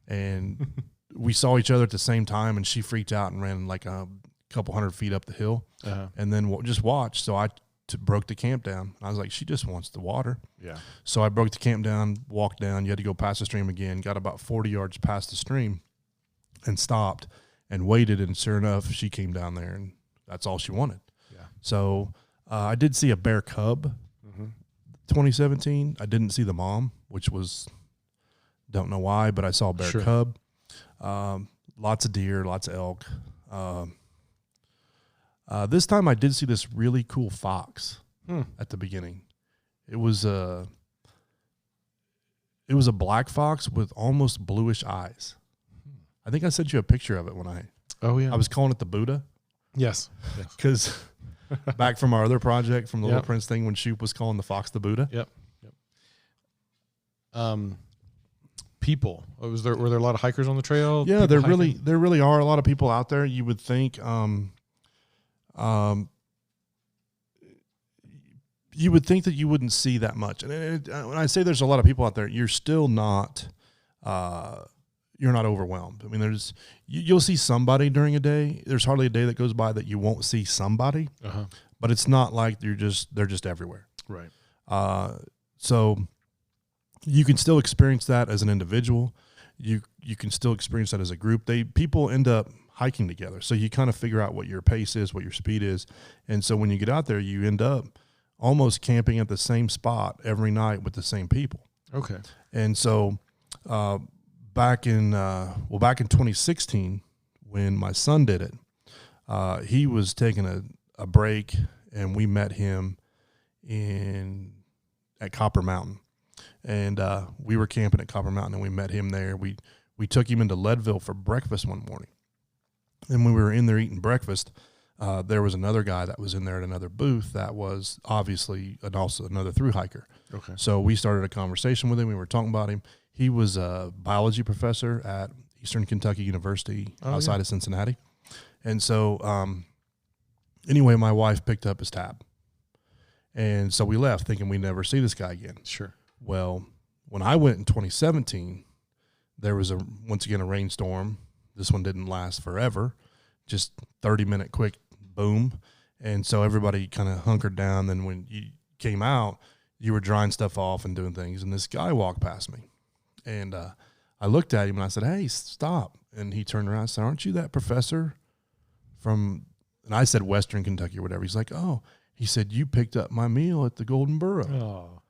And we saw each other at the same time, and she freaked out and ran like a couple 100 feet up the hill, and then just watched. So I broke the camp down. I was like, she just wants the water. Yeah. So I broke the camp down, walked down. You had to go past the stream again, got about 40 yards past the stream and stopped and waited. And sure enough, she came down there, and that's all she wanted. Yeah. So I did see a bear cub 2017. I didn't see the mom, which was, don't know why, but I saw a bear cub. Lots of deer, lots of elk. This time I did see this really cool fox at the beginning. It was a black fox with almost bluish eyes. I think I sent you a picture of it when I was calling it the Buddha. Yes. Because back from our other project, from the Little Prince thing, when Shoop was calling the fox the Buddha. Yep. People. Were there a lot of hikers on the trail? Yeah, there really are a lot of people out there. You would think, you would think that you wouldn't see that much. And when I say there's a lot of people out there, you're still not, you're not overwhelmed. I mean, you'll see somebody during a day. There's hardly a day that goes by that you won't see somebody, but it's not like they're just everywhere. Right. So you can still experience that as an individual. You can still experience that as a group. People end up hiking together. So you kind of figure out what your pace is, what your speed is. And so when you get out there, you end up almost camping at the same spot every night with the same people. Okay. And so back in 2016, when my son did it, he was taking a break, and we met him at Copper Mountain. And we were camping at Copper Mountain, and we met him there. We took him into Leadville for breakfast one morning. And when we were in there eating breakfast, there was another guy that was in there at another booth that was obviously also another thru hiker. Okay. So we started a conversation with him. We were talking about him. He was a biology professor at Eastern Kentucky University outside of Cincinnati. And so anyway, my wife picked up his tab. And so we left thinking we'd never see this guy again. Sure. Well, when I went in 2017, there was once again a rainstorm. This one didn't last forever, just 30-minute quick boom. And so everybody kind of hunkered down. Then when you came out, you were drying stuff off and doing things. And this guy walked past me. And I looked at him and I said, "Hey, stop." And he turned around and said, "Aren't you that professor from," and I said Western Kentucky or whatever. He's like, "Oh," he said, "you picked up my meal at the Golden Burro." Oh.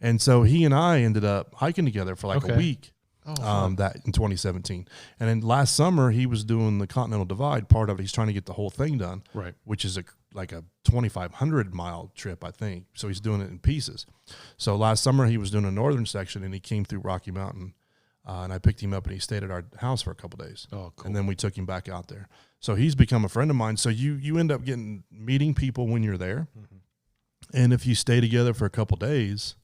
And so he and I ended up hiking together for like a week. That in 2017. And then last summer, he was doing the Continental Divide. Part of it, he's trying to get the whole thing done, right? Which is like a 2,500-mile trip, I think. So he's doing it in pieces. So last summer, he was doing a northern section, and he came through Rocky Mountain, and I picked him up, and he stayed at our house for a couple of days. Oh, cool. And then we took him back out there. So he's become a friend of mine. So you end up meeting people when you're there. Mm-hmm. And if you stay together for a couple of days,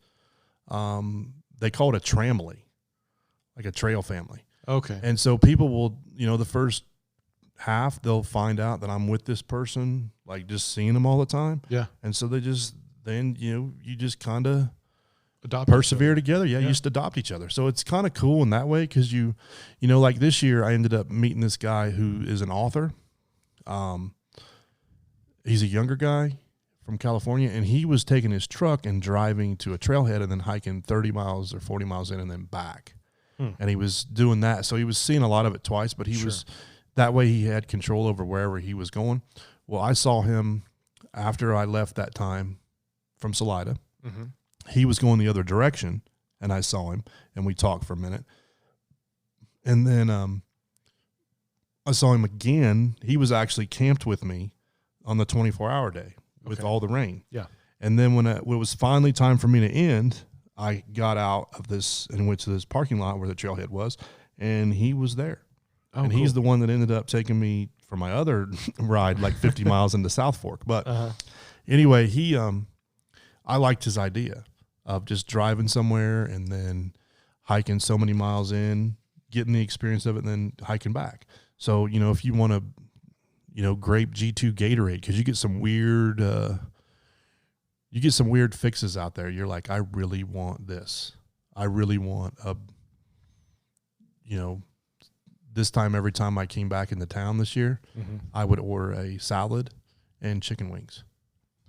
they call it a tramily. Like a trail family. Okay. And so people will, the first half, they'll find out that I'm with this person, like just seeing them all the time. Yeah. And so you just kind of persevere together. Yeah, you just adopt each other. So it's kind of cool in that way because like this year I ended up meeting this guy who is an author. He's a younger guy from California, and he was taking his truck and driving to a trailhead and then hiking 30 miles or 40 miles in and then back. And he was doing that. So he was seeing a lot of it twice, but he was That way he had control over wherever he was going. Well, I saw him after I left that time from Salida. Mm-hmm. He was going the other direction, and I saw him, and we talked for a minute. And then I saw him again. He was actually camped with me on the 24-hour day with all the rain. Yeah. And then when it was finally time for me to end, I got out of this and went to this parking lot where the trailhead was, and he was there. Oh, and cool. he's the one that ended up taking me for my other ride, like 50 miles into South Fork. But anyway, I liked his idea of just driving somewhere and then hiking so many miles in, getting the experience of it, and then hiking back. So, if you want to, grape G2 Gatorade, because you get some weird fixes out there. You're like, I really want this. I really want this time, every time I came back into town this year, I would order a salad and chicken wings.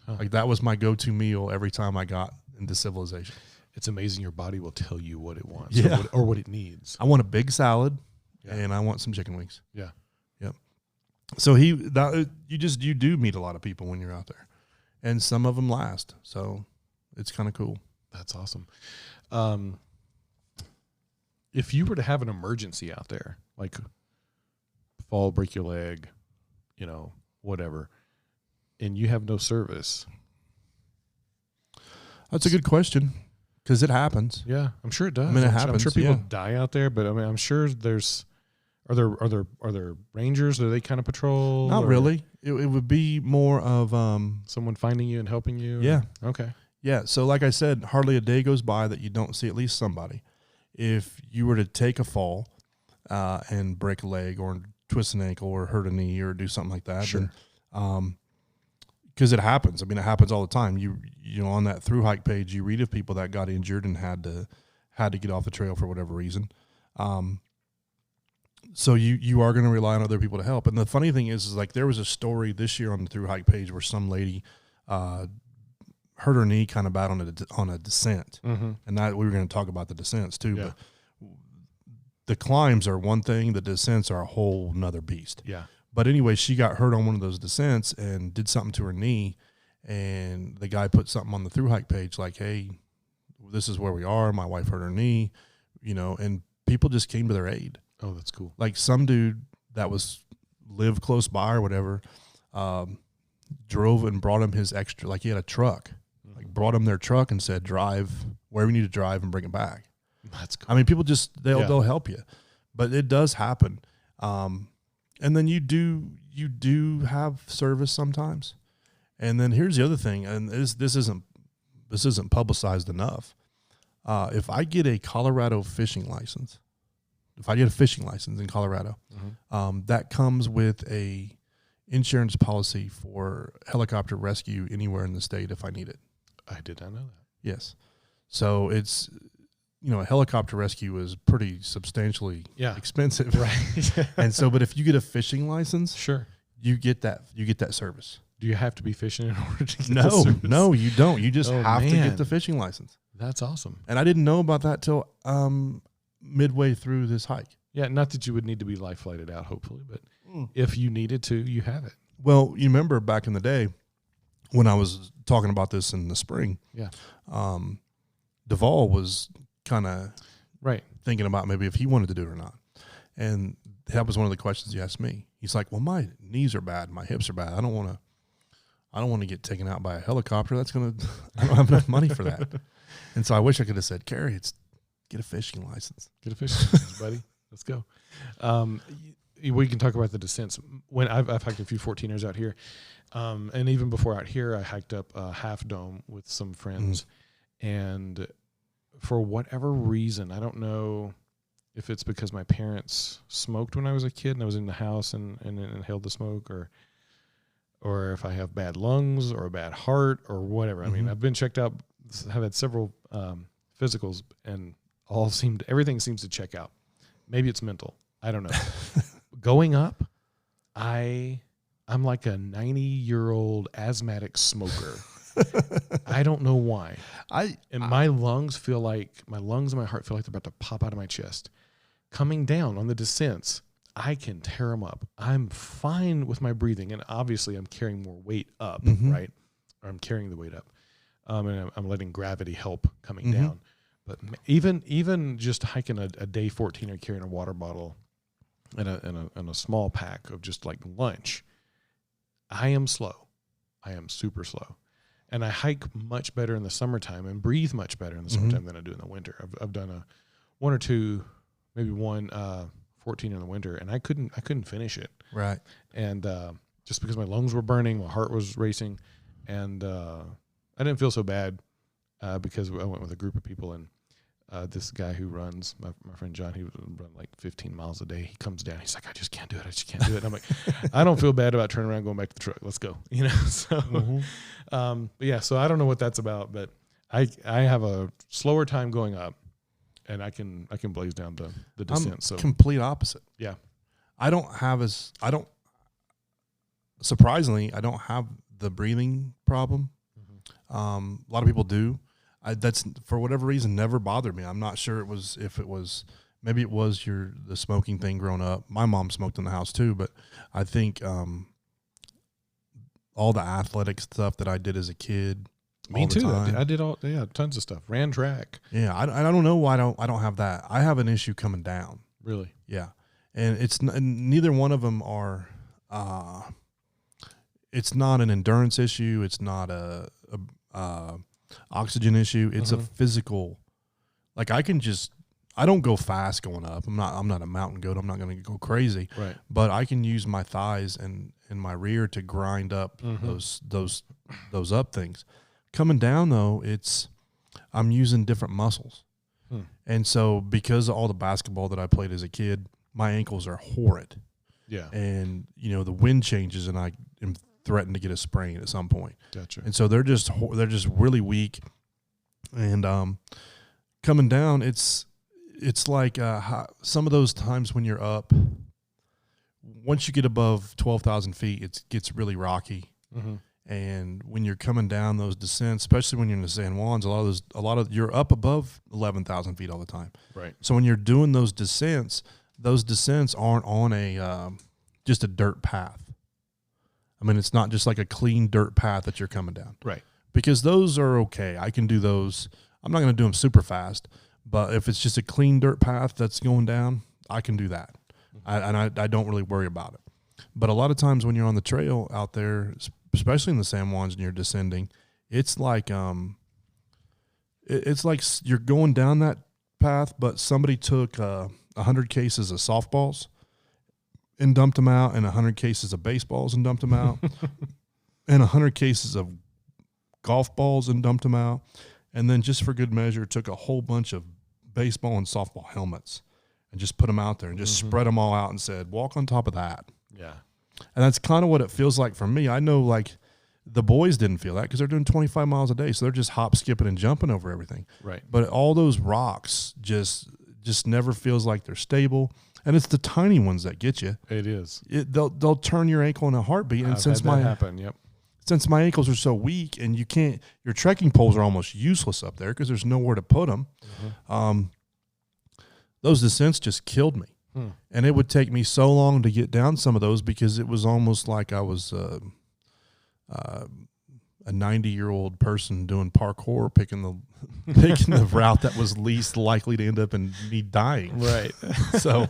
Huh. Like that was my go-to meal every time I got into civilization. It's amazing your body will tell you what it wants or what it needs. I want a big salad and I want some chicken wings. Yeah. Yep. So you do meet a lot of people when you're out there, and some of them last. So it's kind of cool. That's awesome. If you were to have an emergency out there, like fall, break your leg, whatever, and you have no service. That's a good question, because it happens. Yeah, I'm sure it does. I mean, it happens. I'm sure people die out there, but I mean, I'm sure are there rangers? Do they kind of patrol? Not really. It would be more of someone finding you and helping you. Yeah. Okay. Yeah. So like I said, hardly a day goes by that you don't see at least somebody. If you were to take a fall and break a leg or twist an ankle or hurt a knee or do something like that, sure. Because it happens. I mean, it happens all the time. You on that through hike page, you read of people that got injured and had to get off the trail for whatever reason. So you are going to rely on other people to help. And the funny thing is like there was a story this year on the through hike page where some lady hurt her knee kind of bad on a descent, and that we were going to talk about the descents too. Yeah. But the climbs are one thing, the descents are a whole nother beast. Yeah. But anyway, she got hurt on one of those descents and did something to her knee, and the guy put something on the through hike page like, "Hey, this is where we are. My wife hurt her knee," and people just came to their aid. Oh, that's cool. Like some dude that lived close by or whatever, drove and brought him his extra, like he had a truck, like brought him their truck and said, drive wherever you need to drive and bring it back. That's cool. I mean, people just, they'll help you, but it does happen. And then you do have service sometimes. And then here's the other thing, and this isn't publicized enough. If I get a Colorado fishing license, in Colorado, that comes with a insurance policy for helicopter rescue anywhere in the state if I need it. I did not know that. Yes. So it's, a helicopter rescue is pretty substantially expensive. Right. And so, but if you get a fishing license, sure, you get that service. Do you have to be fishing in order to get the service? No, you don't. You just have to get the fishing license. That's awesome. And I didn't know about that till midway through this hike. Yeah, not that you would need to be life flighted out, hopefully, but if you needed to, you have it. Well, you remember back in the day when I was talking about this in the spring, Duvall was kind of thinking about maybe if he wanted to do it or not. And that was one of the questions he asked me. He's like, well, my knees are bad, my hips are bad. I don't want to get taken out by a helicopter. I don't have enough money for that. And so I wish I could have said, Carrie, get a fishing license. Get a fishing license, buddy. Let's go. We can talk about the descents. When I've hiked a few 14ers out here, and even before out here, I hiked up Half Dome with some friends, and for whatever reason, I don't know if it's because my parents smoked when I was a kid and I was in the house and inhaled the smoke, or if I have bad lungs or a bad heart or whatever. I mean, I've been checked out. I've had several physicals, and everything seems to check out. Maybe it's mental. I don't know. Going up, I'm like a 90-year-old asthmatic smoker. I don't know why. My lungs and my heart feel like they're about to pop out of my chest. Coming down on the descents, I can tear them up. I'm fine with my breathing, and obviously I'm carrying more weight up, right? Or I'm carrying the weight up, and I'm letting gravity help coming down. But even just hiking a day 14 or carrying a water bottle and a small pack of just like lunch, I am slow. I am super slow. And I hike much better in the summertime and breathe much better in the summertime than I do in the winter. I've done one or two, maybe one 14 in the winter, and I couldn't finish it. Right. And just because my lungs were burning, my heart was racing, and I didn't feel so bad because I went with a group of people, and this guy who runs, my friend John, he would run like 15 miles a day. He comes down, he's like, I just can't do it. And I'm like, I don't feel bad about turning around, going back to the truck. Let's go. So, but yeah, so I don't know what that's about, but I have a slower time going up, and I can blaze down the descent. So complete opposite. Yeah. Surprisingly, I don't have the breathing problem. A lot of people do. That's for whatever reason never bothered me. I'm not sure maybe it was the smoking thing growing up. My mom smoked in the house too, but I think all the athletic stuff that I did as a kid. Me too. I did tons of stuff. Ran track. Yeah, I don't know why I don't have that. I have an issue coming down. Really? Yeah, and neither one of them are. It's not an endurance issue. It's not a oxygen issue. It's a physical. Like I don't go fast going up. I'm not a mountain goat. I'm not going to go crazy. Right. But I can use my thighs and my rear to grind up those up things. Coming down though, I'm using different muscles. And so because of all the basketball that I played as a kid, my ankles are horrid. Yeah. And the wind changes and I am threatened to get a sprain at some point. Gotcha. And so they're just really weak. And coming down, it's like some of those times when you're up, once you get above 12,000 feet, it gets really rocky. And when you're coming down those descents, especially when you're in the San Juans, you're up above 11,000 feet all the time. Right. So when you're doing those descents aren't on just a dirt path. I mean, it's not just like a clean dirt path that you're coming down. Right. Because those are okay. I can do those. I'm not going to do them super fast, but if it's just a clean dirt path that's going down, I can do that. I don't really worry about it. But a lot of times when you're on the trail out there, especially in the San Juans and you're descending, it's like you're going down that path, but somebody took 100 cases of softballs and dumped them out, and 100 cases of baseballs and dumped them out, and 100 cases of golf balls and dumped them out, and then just for good measure took a whole bunch of baseball and softball helmets and just put them out there and just spread them all out and said, walk on top of that. Yeah. And that's kind of what it feels like for me. I know like the boys didn't feel that because they're doing 25 miles a day, so they're just hop, skipping, and jumping over everything. Right. But all those rocks just never feels like they're stable. And it's the tiny ones that get you. It is. They'll turn your ankle in a heartbeat. And I've had that happen. Yep. Since my ankles are so weak, and your trekking poles are almost useless up there because there's nowhere to put them. Those descents just killed me, and it would take me so long to get down some of those because it was almost like I was a 90-year-old person doing parkour, picking the route that was least likely to end up in me dying. Right. So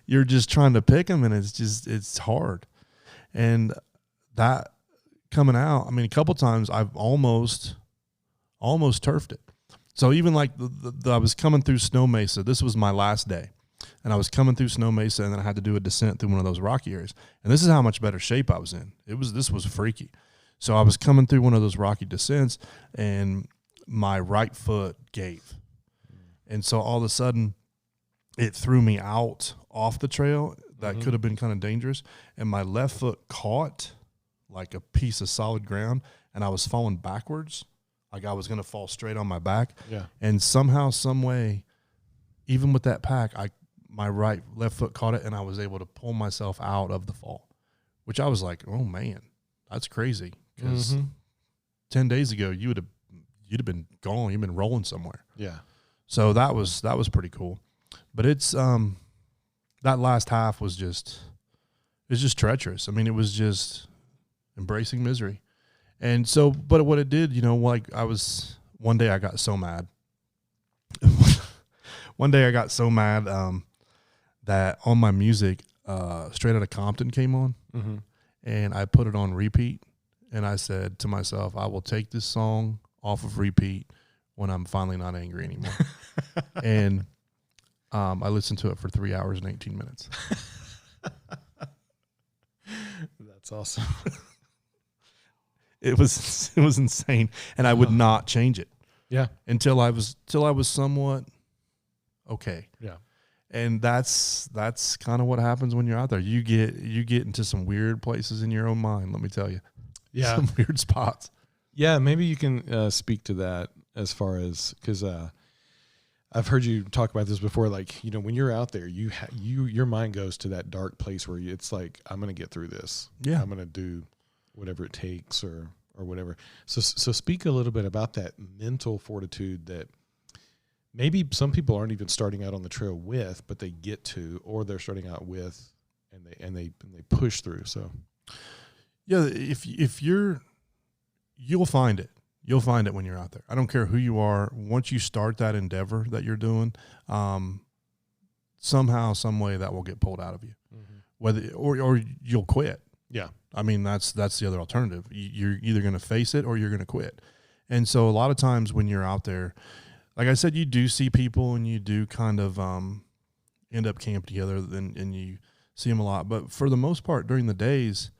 you're just trying to pick them, and it's hard. And that coming out, I mean, a couple times I've almost turfed it. So even like I was coming through Snow Mesa. This was my last day, and I was coming through Snow Mesa, and then I had to do a descent through one of those rocky areas. And this is how much better shape I was in. This was freaky. So I was coming through one of those rocky descents, and my right foot gave. And so all of a sudden, it threw me off the trail. That could have been kind of dangerous. And my left foot caught like a piece of solid ground, and I was falling backwards. Like I was going to fall straight on my back. Yeah. And somehow, some way, even with that pack, my left foot caught it, and I was able to pull myself out of the fall, which I was like, oh man, that's crazy. Because 10 days ago, you'd have been gone. You've been rolling somewhere. Yeah. So that was pretty cool. But it's that last half was just treacherous. I mean, it was just embracing misery. And so, but what it did, like one day I got so mad. One day I got so mad that on my music, Straight Outta Compton came on, and I put it on repeat. And I said to myself, I will take this song off of repeat when I'm finally not angry anymore. And I listened to it for 3 hours and 18 minutes. That's awesome. It was insane, and I would not change it. Yeah. Until I was somewhat okay. Yeah. And that's kind of what happens when you're out there. You get into some weird places in your own mind, let me tell you. Yeah. Some weird spots. Yeah, maybe you can speak to that as far as, because I've heard you talk about this before. Like, when you're out there, your mind goes to that dark place where it's like, I'm going to get through this. Yeah. I'm going to do whatever it takes or whatever. So speak a little bit about that mental fortitude that maybe some people aren't even starting out on the trail with, but they get to, or they're starting out with, and they push through. So, yeah, if you'll find it. You'll find it when you're out there. I don't care who you are. Once you start that endeavor that you're doing, somehow, some way that will get pulled out of you, whether or you'll quit. Yeah. I mean, that's the other alternative. You're either going to face it or you're going to quit. And so a lot of times when you're out there, like I said, you do see people and you do kind of end up camping together and you see them a lot. But for the most part, during the days,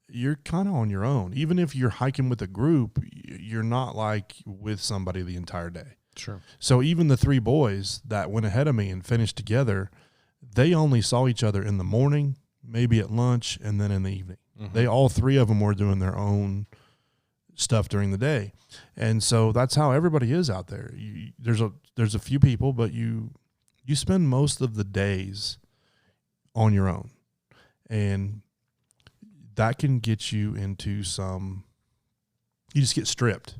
you're kind of on your own. Even if you're hiking with a group, you're not like with somebody the entire day. Sure. So even the 3 boys that went ahead of me and finished together, they only saw each other in the morning, maybe at lunch, and then in the evening. They all 3 of them were doing their own stuff during the day. And so that's how everybody is out there. There's a few people, but you spend most of the days on your own. And that can get you into you just get stripped.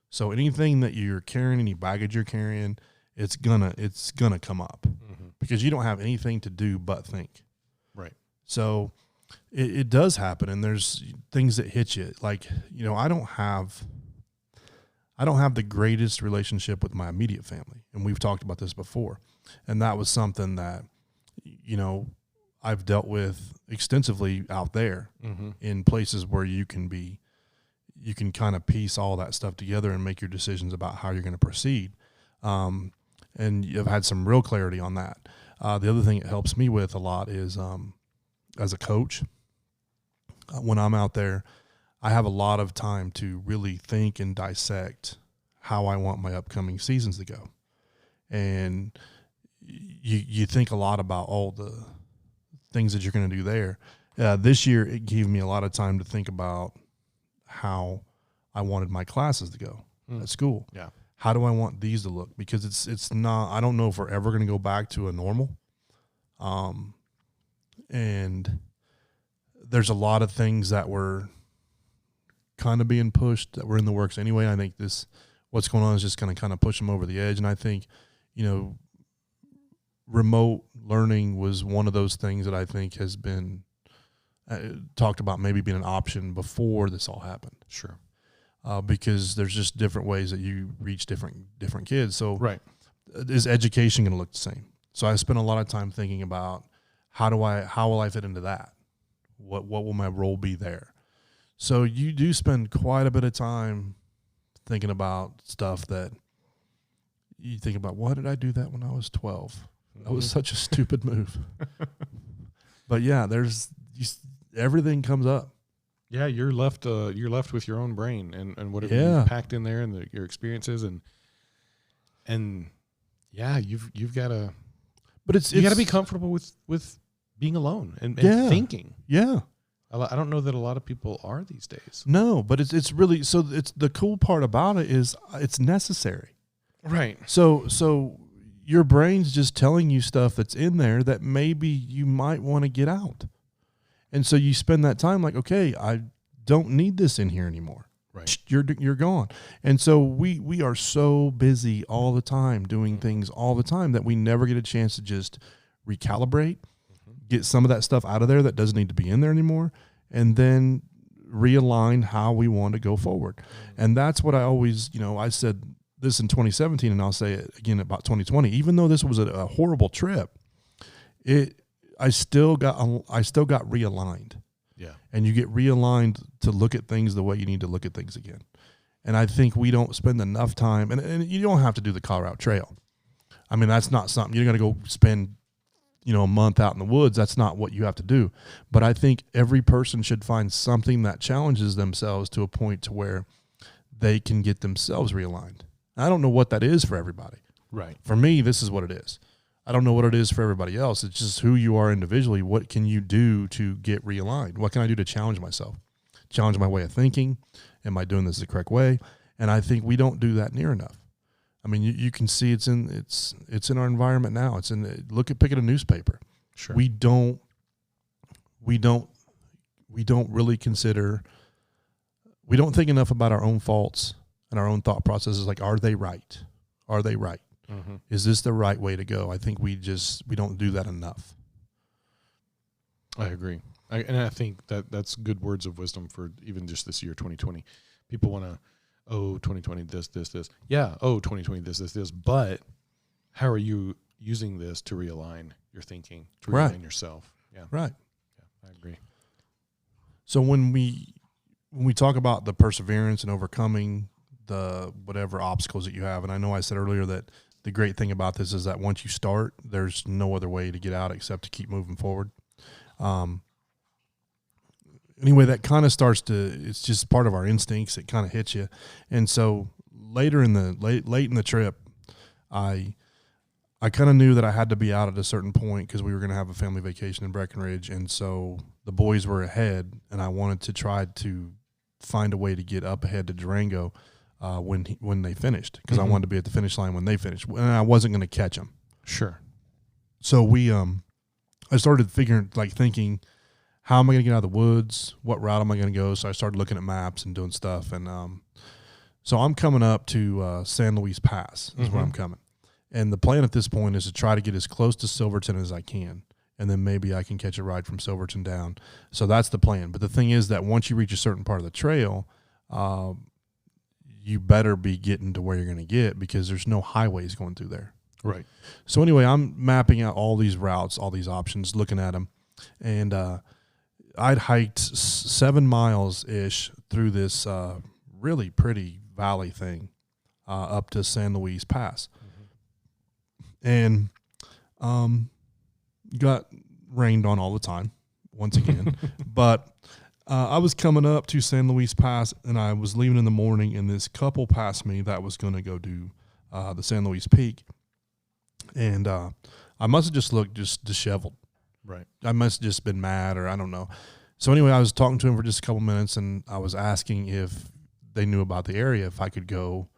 So anything that you're carrying, any baggage you're carrying, it's gonna come up because you don't have anything to do but think. Right. So it does happen, and there's things that hit you. Like, I don't have the greatest relationship with my immediate family, and we've talked about this before. And that was something that, I've dealt with extensively out there in places where you can kind of piece all that stuff together and make your decisions about how you're going to proceed. And you've had some real clarity on that. The other thing it helps me with a lot is, as a coach, when I'm out there, I have a lot of time to really think and dissect how I want my upcoming seasons to go. And you think a lot about all the things that you're going to do there. This year, it gave me a lot of time to think about how I wanted my classes to go at school. Yeah. How do I want these to look? Because it's not, I don't know if we're ever going to go back to a normal. And there's a lot of things that were kind of being pushed that were in the works anyway. I think what's going on is just going to kind of push them over the edge. And I think, remote learning was one of those things that I think has been talked about maybe being an option before this all happened. Sure. Because there's just different ways that you reach different kids. So right. Is education going to look the same? So I spent a lot of time thinking about how will I fit into that? What will my role be there? So you do spend quite a bit of time thinking about stuff that you think about. Why did I do that when I was 12? That was such a stupid move. But yeah, everything comes up. Yeah, you're left with your own brain and whatever you've packed in there and your experiences and yeah, you've got to. But you got to be comfortable with being alone and thinking. Yeah. I don't know that a lot of people are these days. No, but it's really, so it's the cool part about it is it's necessary. Right. So your brain's just telling you stuff that's in there that maybe you might want to get out. And so you spend that time like, okay, I don't need this in here anymore. Right. You're gone. And so we are so busy all the time doing things all the time that we never get a chance to just recalibrate get some of that stuff out of there that doesn't need to be in there anymore, and then realign how we want to go forward. And that's what I always, I said this in 2017, and I'll say it again about 2020. Even though this was a horrible trip, I still got realigned. Yeah. And you get realigned to look at things the way you need to look at things again. And I think we don't spend enough time, and you don't have to do the Colorado Trail. I mean, that's not something you're going to go spend, a month out in the woods. That's not what you have to do. But I think every person should find something that challenges themselves to a point to where they can get themselves realigned. I don't know what that is for everybody. Right. For me, this is what it is. I don't know what it is for everybody else. It's just who you are individually. What can you do to get realigned? What can I do to challenge myself? Challenge my way of thinking. Am I doing this the correct way? And I think we don't do that near enough. I mean, you can see it's in our environment now. Pick at a newspaper. Sure. We don't really consider. We don't think enough about our own faults and our own thought processes. Like, are they right? Are they right? Mm-hmm. Is this the right way to go? I think we don't do that enough. I agree. And I think that's good words of wisdom for even just this year, 2020. People want to, 2020, this. Yeah, 2020, this. But how are you using this to realign your thinking, to realign yourself? Yeah. Right. Yeah, I agree. So when we talk about the perseverance and overcoming the whatever obstacles that you have, and I know I said earlier that the great thing about this is that once you start, there's no other way to get out except to keep moving forward. Anyway, that kind of it's just part of our instincts. It kind of hits you. And so late in the trip, I kind of knew that I had to be out at a certain point because we were going to have a family vacation in Breckenridge. And so the boys were ahead, and I wanted to try to find a way to get up ahead to Durango when they finished, because I wanted to be at the finish line when they finished, and I wasn't going to catch them. Sure. So I started thinking, how am I going to get out of the woods? What route am I going to go? So I started looking at maps and doing stuff. And so I'm coming up to San Luis Pass is where I'm coming. And the plan at this point is to try to get as close to Silverton as I can. And then maybe I can catch a ride from Silverton down. So that's the plan. But the thing is that once you reach a certain part of the trail, you better be getting to where you're going to get, because there's no highways going through there. Right. So anyway, I'm mapping out all these routes, all these options, looking at them. And I'd hiked 7 miles-ish through this really pretty valley thing up to San Luis Pass. And got rained on all the time, once again. But I was coming up to San Luis Pass, and I was leaving in the morning, and this couple passed me that was going to go do the San Luis Peak. And I must have just looked disheveled. Right. I must have just been mad, or I don't know. So anyway, I was talking to him for just a couple minutes, and I was asking if they knew about the area, if I could go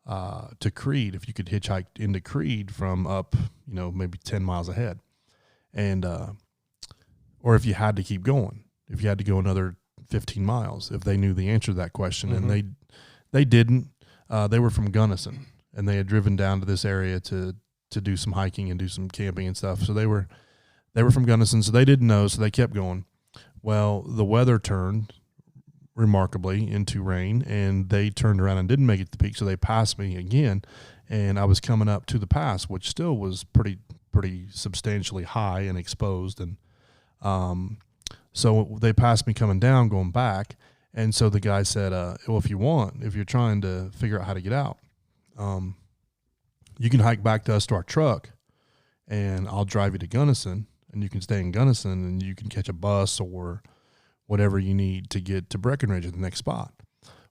to Creed, if you could hitchhike into Creed from up, maybe 10 miles ahead. And or if you had to keep going, if you had to go another 15 miles, if they knew the answer to that question. And they didn't. They were from Gunnison, and they had driven down to this area to do some hiking and do some camping and stuff. So they were from Gunnison, so they didn't know, so they kept going. Well, the weather turned remarkably into rain, and they turned around and didn't make it to the peak, so they passed me again, and I was coming up to the pass, which still was pretty substantially high and exposed, and so they passed me coming down, going back, and so the guy said, well, if you're trying to figure out how to get out, you can hike back to us to our truck, and I'll drive you to Gunnison, and you can stay in Gunnison, and you can catch a bus or whatever you need to get to Breckenridge at the next spot.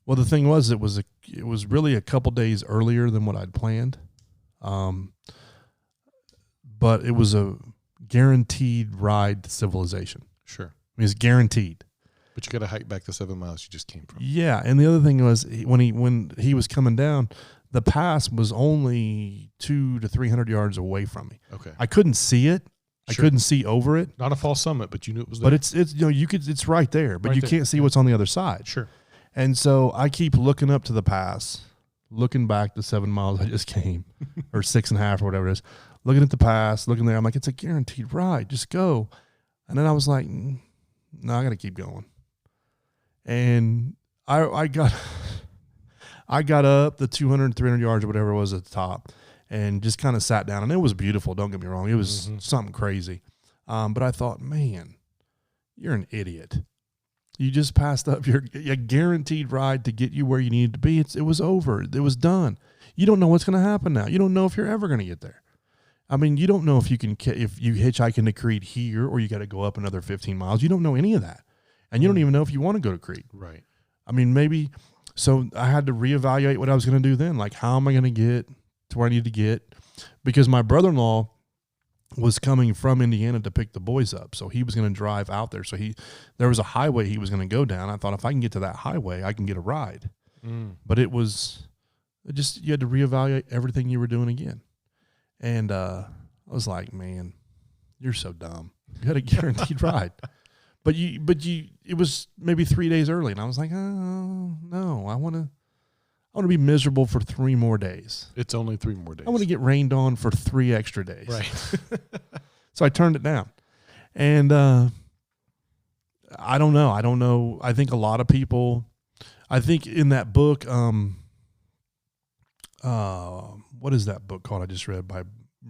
Well, the thing was, it was really a couple days earlier than what I'd planned, but it was a guaranteed ride to civilization. Sure. I mean, it's guaranteed. But you got to hike back the 7 miles you just came from. Yeah, and the other thing was, when he was coming down, the pass was only 200 to 300 yards away from me. Okay. I couldn't see it. Sure. I couldn't see over it. Not a false summit, but you knew it was there. But it's right there, but you can't see what's on the other side. Sure. And so I keep looking up to the pass, looking back the 7 miles I just came, or 6.5 or whatever it is, looking at the pass, looking there. I'm like, it's a guaranteed ride. Just go. And then I was like, no, I got to keep going. And I got I got up the 200, 300 yards or whatever it was at the top and just kind of sat down. And it was beautiful. Don't get me wrong. It was something crazy. But I thought, man, you're an idiot. You just passed up your guaranteed ride to get you where you needed to be. It was over. It was done. You don't know what's going to happen now. You don't know if you're ever going to get there. I mean, you don't know if you hitchhike into Creed here or you got to go up another 15 miles. You don't know any of that. And you don't even know if you want to go to Creed. Right. I mean, maybe, so I had to reevaluate what I was going to do then. Like, how am I going to get to where I need to get? Because my brother-in-law was coming from Indiana to pick the boys up. So he was going to drive out there. So there was a highway he was going to go down. I thought if I can get to that highway, I can get a ride. But you had to reevaluate everything you were doing again. And I was like, man, you're so dumb. You had a guaranteed ride. But it was maybe 3 days early. And I was like, oh, no, I want to be miserable for 3 more days. It's only 3 more days. I want to get rained on for 3 extra days. Right. So I turned it down. And I don't know. I think a lot of people, I think in that book, what is that book called I just read by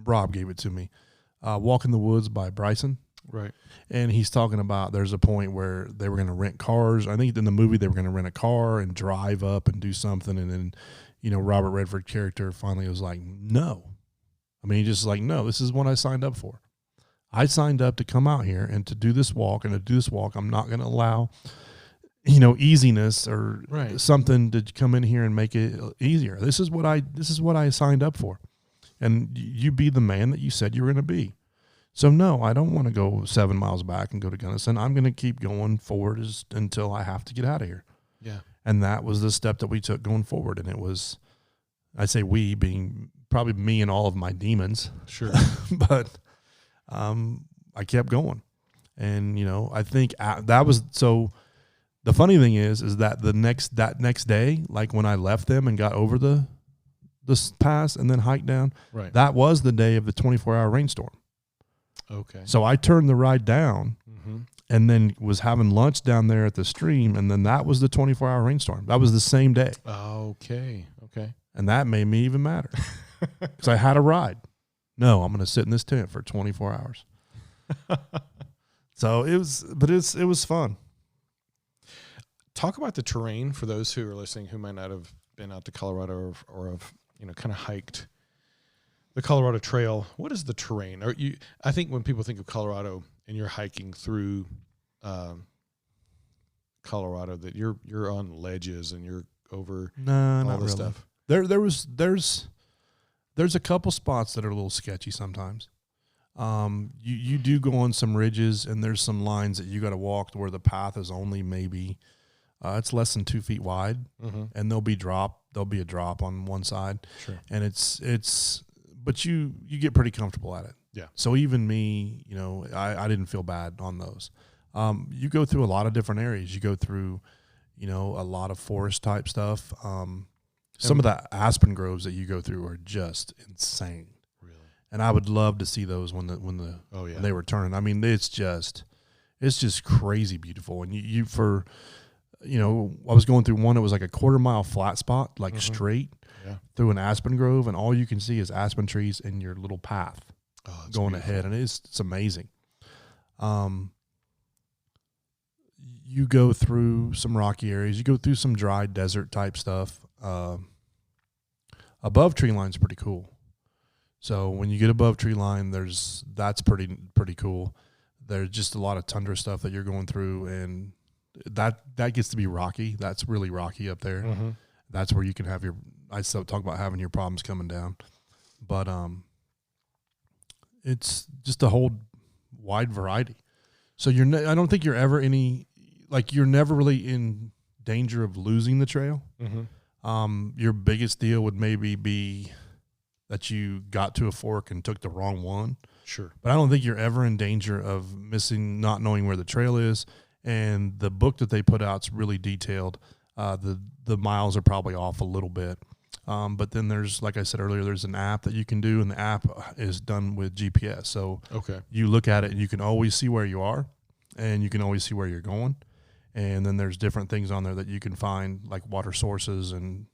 Rob gave it to me, Walk in the Woods by Bryson. Right. And he's talking about there's a point where they were going to rent cars. I think in the movie they were going to rent a car and drive up and do something. And then, Robert Redford character finally was like, no. I mean, he just like, no, this is what I signed up for. I signed up to come out here and to do this walk. And to do this walk, I'm not going to allow, easiness or something to come in here and make it easier. This is what I signed up for. And you be the man that you said you were going to be. So, no, I don't want to go 7 miles back and go to Gunnison. I'm going to keep going forward until I have to get out of here. Yeah. And that was the step that we took going forward. And it was, I say we being probably me and all of my demons. Sure. But I kept going. And, I think that was so the funny thing is that that next day, like when I left them and got over the pass and then hiked down, that was the day of the 24-hour rainstorm. Okay. So I turned the ride down and then was having lunch down there at the stream, and then that was the 24-hour rainstorm. That was the same day. Okay. And that made me even madder because I had a ride. No, I'm going to sit in this tent for 24 hours. So it was fun. Talk about the terrain for those who are listening who might not have been out to Colorado or have, kind of hiked the Colorado Trail. What is the terrain? I think when people think of Colorado and you're hiking through Colorado, that you're on ledges and you're over all not this really. Stuff. There's a couple spots that are a little sketchy sometimes. You do go on some ridges and there's some lines that you got to walk to where the path is only maybe it's less than 2 feet wide, and there'll be a drop on one side. Sure. And but you get pretty comfortable at it. Yeah. So even me, I didn't feel bad on those. You go through a lot of different areas. You go through, a lot of forest type stuff. Some of the aspen groves that you go through are just insane. Really. And I would love to see those when they were turning. I mean, it's just crazy beautiful. And I was going through one that was like a 1/4 mile flat spot, like straight through an aspen grove, and all you can see is aspen trees and your little path going beautiful. Ahead, and it's amazing. You go through some rocky areas. You go through some dry desert type stuff. Above tree line is pretty cool. So when you get above tree line, that's pretty cool. There's just a lot of tundra stuff that you're going through, and that gets to be rocky. That's really rocky up there. That's where you can have I still talk about having your problems coming down, but it's just a whole wide variety. So I don't think you're ever you're never really in danger of losing the trail. Your biggest deal would maybe be that you got to a fork and took the wrong one. Sure. But I don't think you're ever in danger of not knowing where the trail is. And the book that they put out is really detailed. The miles are probably off a little bit. But then there's, like I said earlier, there's an app that you can do, and the app is done with GPS. So you look at it and you can always see where you are, and you can always see where you're going. And then there's different things on there that you can find, like water sources and,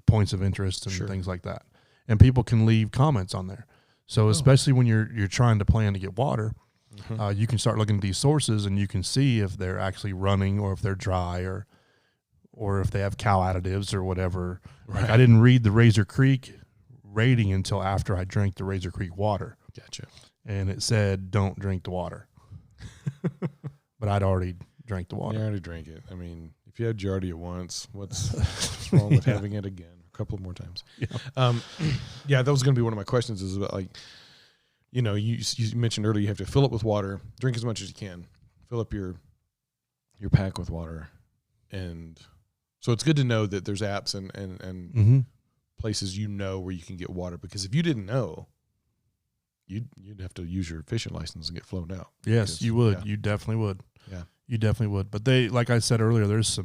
points of interest and things like that. And people can leave comments on there. So especially when you're trying to plan to get water, you can start looking at these sources, and you can see if they're actually running or if they're dry or if they have cow additives or whatever. Right. Like I didn't read the Razor Creek rating until after I drank the Razor Creek water. Gotcha. And it said, don't drink the water. But I'd already drank the water. You already drank it. I mean, if you had Giardia once, what's wrong with having it again a couple more times? Yeah, that was going to be one of my questions, is about, like, you mentioned earlier you have to fill it with water, drink as much as you can, fill up your pack with water. And so it's good to know that there's apps and places where you can get water, because if you didn't know, you'd have to use your fishing license and get flown out. Yes, you would. Yeah. You definitely would. Yeah. You definitely would. But they, like I said earlier, there's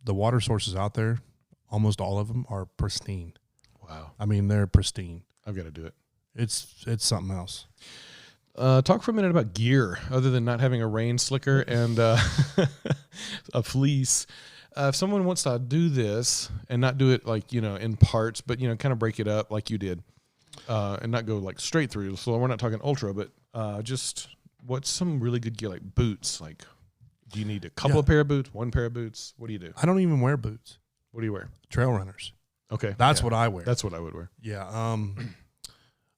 the water sources out there, almost all of them are pristine. Wow. I mean, they're pristine. I've got to do it. It's something else. Talk for a minute about gear, other than not having a rain slicker and a fleece. If someone wants to do this and not do it like, in parts, but, kind of break it up like you did, and not go like straight through. So we're not talking ultra, but just what's some really good gear, like boots? Like, do you need a couple of pair of boots, one pair of boots? What do you do? I don't even wear boots. What do you wear? Trail runners. Okay. That's what I wear. That's what I would wear. Yeah.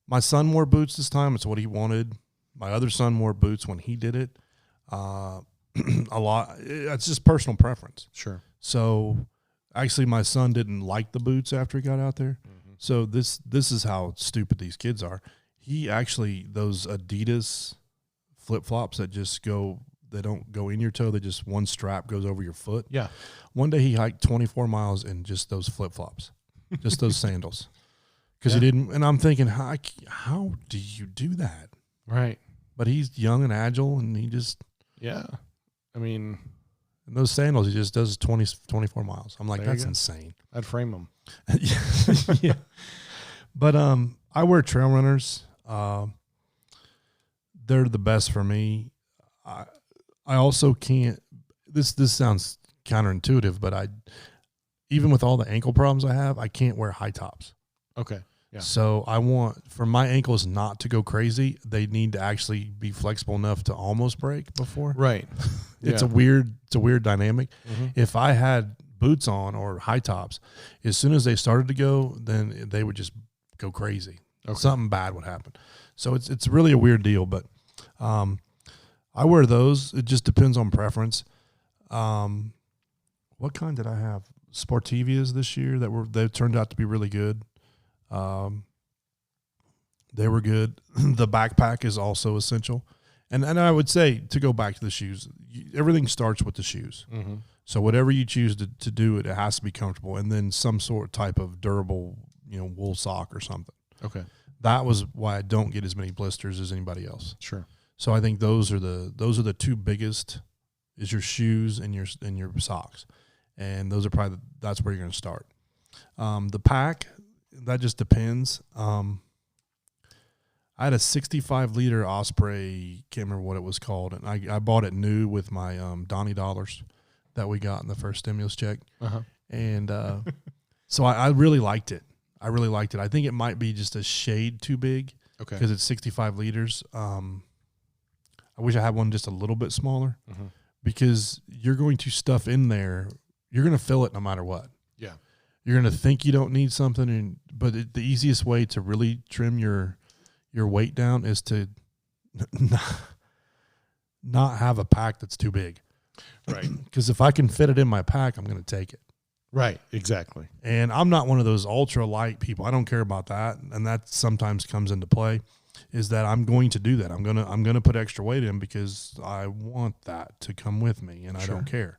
My son wore boots this time. It's what he wanted. My other son wore boots when he did it. A lot. It's just personal preference. Sure. So actually my son didn't like the boots after he got out there. Mm-hmm. So this is how stupid these kids are. He actually, those Adidas flip-flops that just they don't go in your toe. They just, one strap goes over your foot. Yeah. One day he hiked 24 miles in just those flip-flops, just those sandals. Because he didn't, and I'm thinking, how do you do that? Right. But he's young and agile, and he just. Yeah. I mean. In those sandals, he just does 24 miles. I'm like, that's insane. I'd frame them. Yeah. But I wear trail runners. They're the best for me. I also can't, this sounds counterintuitive, but even with all the ankle problems I have, I can't wear high tops. Okay. Yeah. So I want, for my ankles not to go crazy, they need to actually be flexible enough to almost break before. Right. It's a weird dynamic. Mm-hmm. If I had boots on or high tops, as soon as they started to go, then they would just go crazy. Okay. Something bad would happen. So it's really a weird deal, but I wear those. It just depends on preference. What kind did I have? Sportivias this year they turned out to be really good. They were good. The backpack is also essential. And I would say, to go back to the shoes, everything starts with the shoes. Mm-hmm. So whatever you choose to do, it has to be comfortable, and then some type of durable, wool sock or something. Okay. That was why I don't get as many blisters as anybody else. Sure. So I think those are the two biggest, is your shoes and your socks. And those are that's where you're going to start. The pack, that just depends. I had a 65-liter Osprey, can't remember what it was called, and I bought it new with my Donnie dollars that we got in the first stimulus check. Uh-huh. And so I really liked it. I think it might be just a shade too big. Okay. Because it's 65 liters. I wish I had one just a little bit smaller, because you're going to stuff in there. You're going to fill it no matter what. Yeah. You're going to think you don't need something, but the easiest way to really trim your weight down is to not have a pack that's too big. Right. Because if I can fit it in my pack, I'm going to take it. Right. Exactly. And I'm not one of those ultra light people. I don't care about that. And that sometimes comes into play, is that I'm going to do that. I'm going to put extra weight in because I want that to come with me, and I don't care.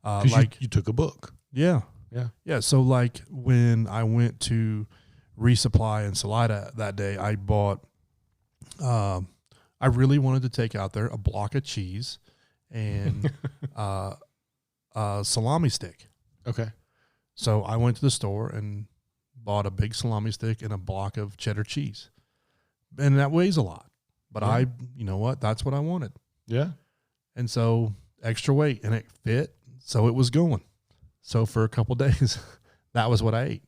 Like you took a book. Yeah. Yeah. Yeah. So like when I went to resupply in Salida that day, I bought, I really wanted to take out there a block of cheese and a salami stick. Okay. So I went to the store and bought a big salami stick and a block of cheddar cheese. And that weighs a lot. But you know what? That's what I wanted. Yeah. And so extra weight, and it fit. So it was going. So for a couple days, that was what I ate.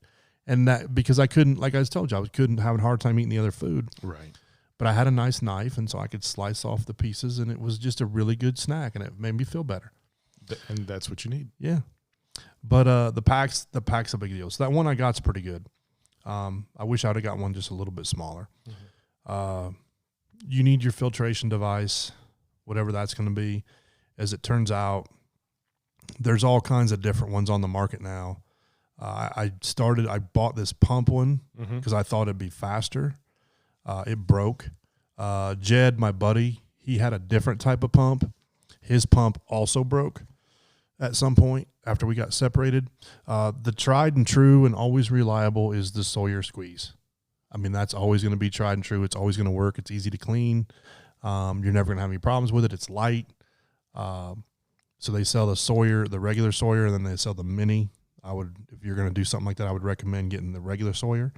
And that, because I couldn't, like I told you, I couldn't have a hard time eating the other food. Right. But I had a nice knife, and so I could slice off the pieces, and it was just a really good snack, and it made me feel better. And that's what you need. Yeah. But the pack's a big deal. So that one I got's pretty good. I wish I would have got one just a little bit smaller. Mm-hmm. You need your filtration device, whatever that's going to be. As it turns out, there's all kinds of different ones on the market now. I bought this pump one because I thought it'd be faster. It broke. Jed, my buddy, he had a different type of pump. His pump also broke at some point after we got separated. The tried and true and always reliable is the Sawyer squeeze. I mean, that's always going to be tried and true. It's always going to work. It's easy to clean. You're never going to have any problems with it. It's light. So they sell the Sawyer, the regular Sawyer, and then they sell the mini. If you're going to do something like that, I would recommend getting the regular Sawyer.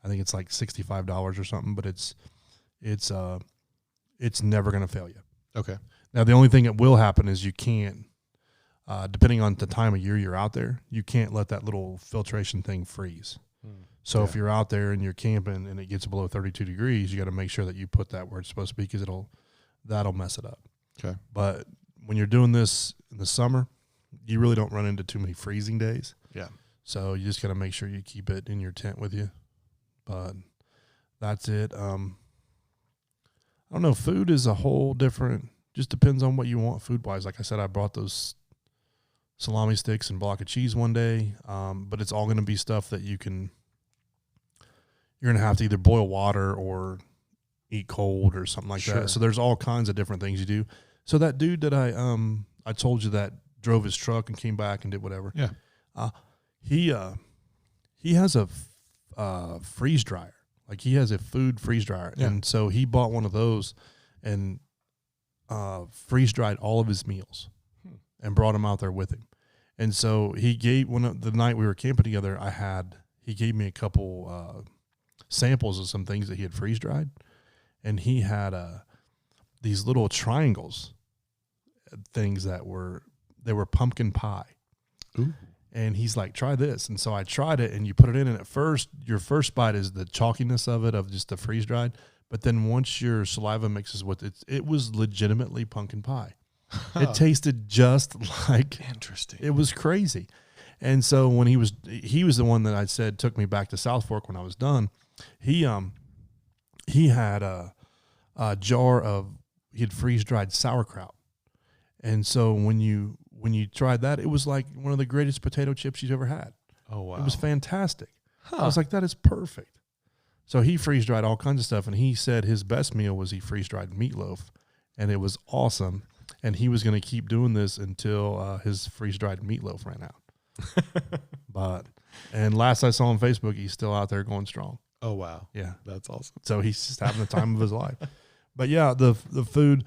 I think it's like $65 or something, but it's never going to fail you. Okay. Now, the only thing that will happen is you can't, depending on the time of year you're out there, you can't let that little filtration thing freeze. So if you're out there and you're camping and it gets below 32 degrees, you got to make sure that you put that where it's supposed to be, because that'll mess it up. Okay. But when you're doing this in the summer, you really don't run into too many freezing days. Yeah. So you just got to make sure you keep it in your tent with you. But that's it. I don't know. Food is a whole different, just depends on what you want food-wise. Like I said, I brought those salami sticks and block of cheese one day, but it's all going to be stuff that you're going to have to either boil water or eat cold or something like that. So there's all kinds of different things you do. So that dude that I told you that drove his truck and came back and did whatever. Yeah. He has a freeze dryer. Like, he has a food freeze dryer. Yeah. And so he bought one of those and freeze dried all of his meals and brought them out there with him. And so he gave the night we were camping together, he gave me a couple samples of some things that he had freeze dried. And he had these little triangles, things that were pumpkin pie. Ooh. And he's like, try this. And so I tried it, and you put it in, and at first, your first bite is the chalkiness of it, of just the freeze-dried. But then once your saliva mixes with it, it was legitimately pumpkin pie. It tasted just like. Interesting. It was crazy. And so when he was the one that I said took me back to South Fork when I was done. He had a jar of, he had freeze-dried sauerkraut. And so when you tried that, it was like one of the greatest potato chips you've ever had. Oh, wow. It was fantastic. I was like, that is perfect. So he freeze-dried all kinds of stuff, and he said his best meal was he freeze-dried meatloaf, and it was awesome. And he was going to keep doing this until his freeze-dried meatloaf ran out. And last I saw on Facebook, he's still out there going strong. Oh, wow. Yeah. That's awesome. So he's just having the time of his life. But, yeah, the food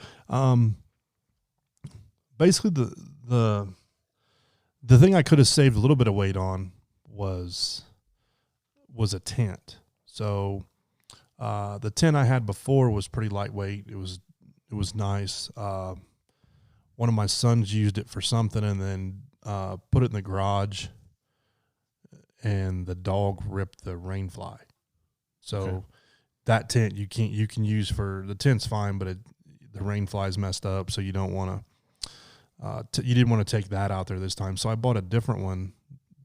basically, the thing I could have saved a little bit of weight on was a tent. So the tent I had before was pretty lightweight. It was nice. One of my sons used it for something and then put it in the garage, and the dog ripped the rain fly. So that tent you can use for, the tent's fine, but the rain fly's messed up, so you don't want to. You didn't want to take that out there this time. So I bought a different one,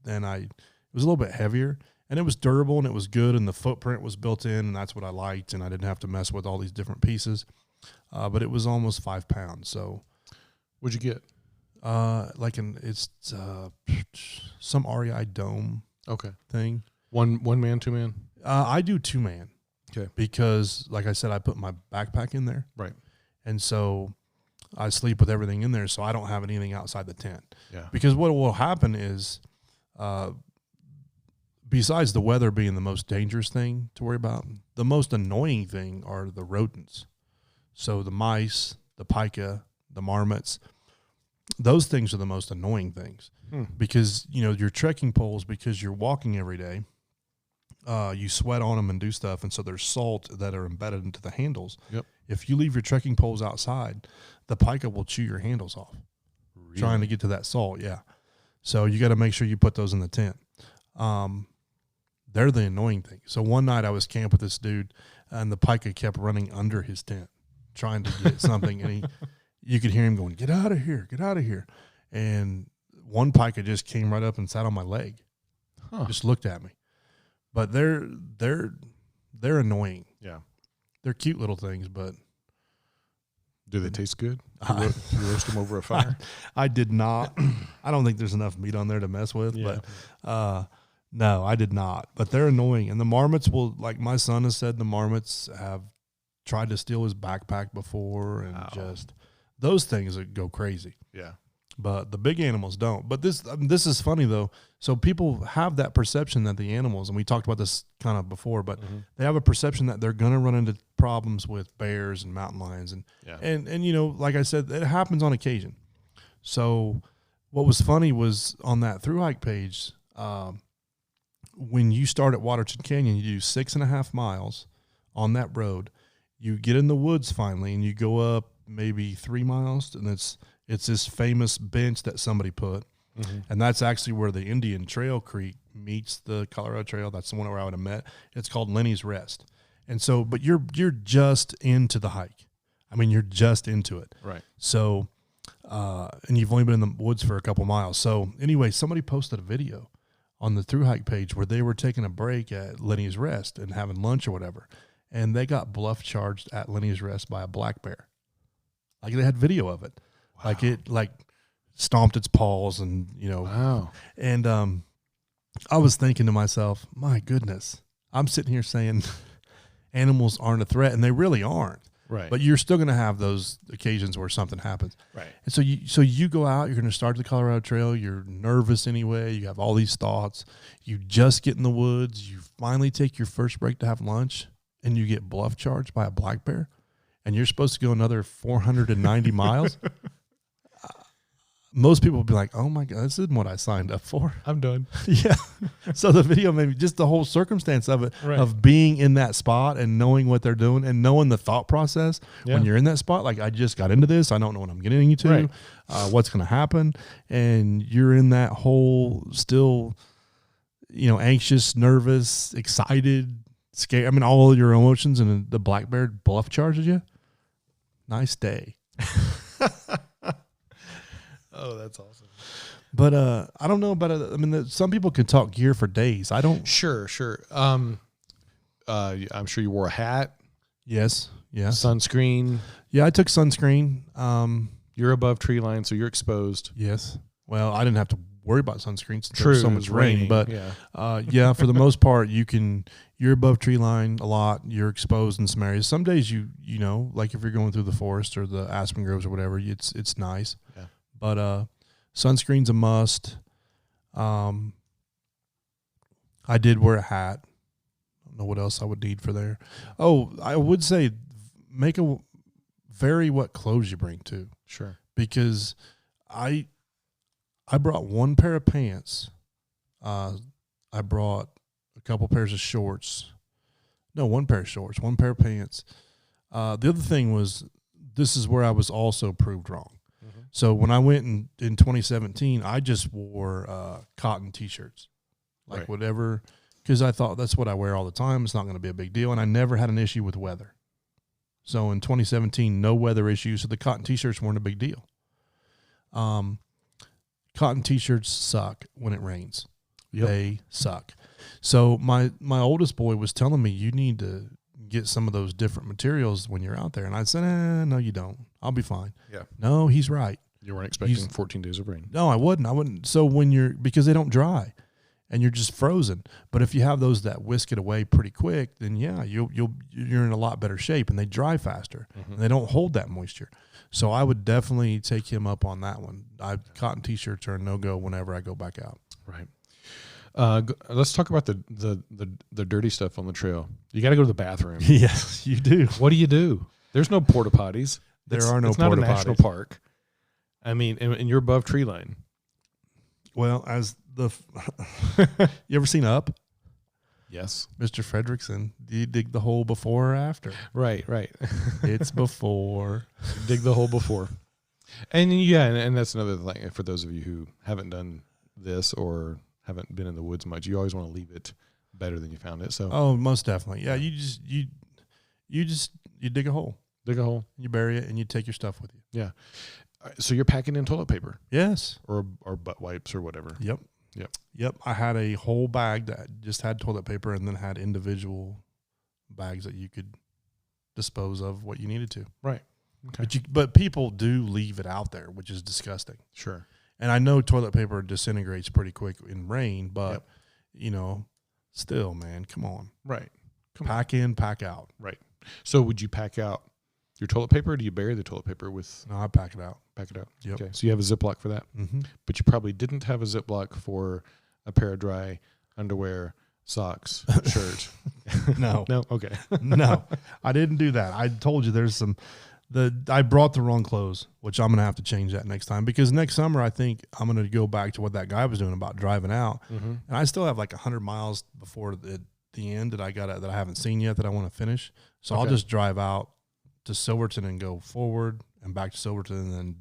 and it was a little bit heavier, and it was durable, and it was good, and the footprint was built in, and that's what I liked, and I didn't have to mess with all these different pieces. But it was almost 5 pounds. So what'd you get? It's some REI dome thing. One man, 2 man? I do 2-man. Okay. Because, like I said, I put my backpack in there. Right. And so I sleep with everything in there, so I don't have anything outside the tent. Yeah. Because what will happen is, besides the weather being the most dangerous thing to worry about, the most annoying thing are the rodents. So the mice, the pica, the marmots, those things are the most annoying things. Because, your trekking poles, because you're walking every day, you sweat on them and do stuff, and so there's salt that are embedded into the handles. Yep. If you leave your trekking poles outside, the pika will chew your handles off, trying to get to that salt. Yeah. So you got to make sure you put those in the tent. They're the annoying thing. So one night I was camping with this dude, and the pika kept running under his tent, trying to get something, and you could hear him going, "Get out of here, get out of here!" And one pika just came right up and sat on my leg, just looked at me. But they're annoying. Yeah, they're cute little things, but do they taste good? You roast them over a fire? I did not. I don't think there's enough meat on there to mess with. Yeah. But no, I did not. But they're annoying, and the marmots will, like my son has said, the marmots have tried to steal his backpack before, and just those things that go crazy. Yeah. But the big animals don't. But this is funny, though. So people have that perception that the animals, and we talked about this kind of before, but they have a perception that they're going to run into problems with bears and mountain lions. And you know, like I said, it happens on occasion. So what was funny was on that thru hike page, when you start at Waterton Canyon, you do 6.5 miles on that road. You get in the woods finally, and you go up maybe 3 miles, and it's this famous bench that somebody put, and that's actually where the Indian Trail Creek meets the Colorado Trail. That's the one where I would have met. It's called Lenny's Rest. And so, but you're just into the hike. I mean, you're just into it. Right. So, and you've only been in the woods for a couple miles. So anyway, somebody posted a video on the thru hike page where they were taking a break at Lenny's Rest and having lunch or whatever, and they got bluff charged at Lenny's Rest by a black bear. Like, they had video of it. Wow. Like, it stomped its paws, and Wow. And I was thinking to myself, my goodness, I'm sitting here saying animals aren't a threat, and they really aren't. Right. But you're still going to have those occasions where something happens. Right. And so you go out, you're going to start the Colorado Trail, you're nervous anyway, you have all these thoughts, you just get in the woods, you finally take your first break to have lunch, and you get bluff charged by a black bear, and you're supposed to go another 490 miles. Most people will be like, "Oh my God, this isn't what I signed up for. I'm done." Yeah. So the video, maybe just the whole circumstance of it, of being in that spot and knowing what they're doing and knowing the thought process when you're in that spot. Like, I just got into this. I don't know what I'm getting into, what's going to happen. And you're in that whole still, anxious, nervous, excited, scared. I mean, all your emotions, and the black bear bluff charges you. Nice day. Oh, that's awesome. But I don't know about it. I mean, some people can talk gear for days. I don't. Sure. I'm sure you wore a hat. Yes. Yeah. Sunscreen. Yeah, I took sunscreen. You're above tree line, so you're exposed. Yes. Well, I didn't have to worry about sunscreen since there's so much rain. But yeah, for the most part, you're above tree line a lot. You're exposed in some areas. Some days like if you're going through the forest or the aspen groves or whatever, it's nice. Yeah. But sunscreen's a must. I did wear a hat. I don't know what else I would need for there. Oh, I would say vary what clothes you bring too. Sure. Because I brought one pair of pants. I brought a couple pairs of shorts. No, one pair of shorts, one pair of pants. The other thing was, this is where I was also proved wrong. So when I went in 2017, I just wore cotton T-shirts, whatever, because I thought that's what I wear all the time. It's not going to be a big deal, and I never had an issue with weather. So in 2017, no weather issues, so the cotton T-shirts weren't a big deal. Cotton T-shirts suck when it rains. Yep. They suck. So my oldest boy was telling me, you need to get some of those different materials when you're out there. And I said, no, you don't. I'll be fine. Yeah. No, he's right. You weren't expecting 14 days of rain. No, I wouldn't. So because they don't dry and you're just frozen. But if you have those that whisk it away pretty quick, then yeah, you're in a lot better shape, and they dry faster and they don't hold that moisture. So I would definitely take him up on that one. Cotton T-shirts are a no-go whenever I go back out. Right. Let's talk about the dirty stuff on the trail. You got to go to the bathroom. Yes, you do. What do? There's no porta potties. There are no porta potties. It's not a national park. I mean, and you're above tree line. Well, you ever seen Up? Yes. Mr. Fredrickson, do you dig the hole before or after? Right. It's before. Dig the hole before. And yeah, and that's another thing for those of you who haven't done this or haven't been in the woods much. You always want to leave it better than you found it. So Oh, most definitely. Yeah, you dig a hole. dig a hole. You bury it and you take your stuff with you. Yeah. So you're packing in toilet paper Yes. or butt wipes or whatever. Yep. I had a whole bag that just had toilet paper and then had individual bags that you could dispose of what you needed to. Right. Okay. But people do leave it out there, which is disgusting. Sure. And I know toilet paper disintegrates pretty quick in rain, but still, man, come on. Right. Pack in, pack out. Right. So would you pack out your toilet paper or do you bury the toilet paper with? No, I pack it out. Pack it out. Yep. Okay. So you have a Ziploc for that, but you probably didn't have a Ziploc for a pair of dry underwear, socks, shirt. No. No. Okay. No, I didn't do that. I told you I brought the wrong clothes, which I'm going to have to change that next time because next summer I think I'm going to go back to what that guy was doing about driving out. And I still have like 100 miles before the end that I haven't seen yet that I want to finish. So I'll just drive out to Silverton and go forward and back to Silverton and then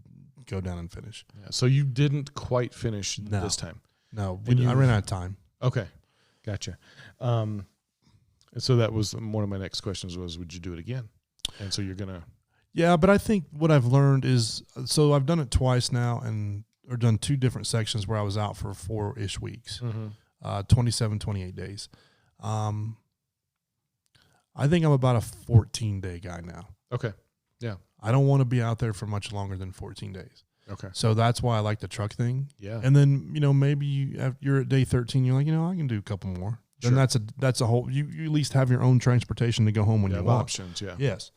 go down and finish. Yeah, so you didn't quite finish this time. No, I ran out of time. Okay. Gotcha. So that was one of my next questions was, would you do it again? And so you're going to. Yeah, but I think what I've learned is, so I've done it twice now or done 2 different sections where I was out for 4-ish weeks, 27, 28 days. I think I'm about a 14-day guy now. Okay. Yeah. I don't want to be out there for much longer than 14 days. Okay. So that's why I like the truck thing. Yeah. And then, maybe you're at day 13, you're like, I can do a couple more. Then that's a whole, you at least have your own transportation to go home when you want. Options, yeah. Yes.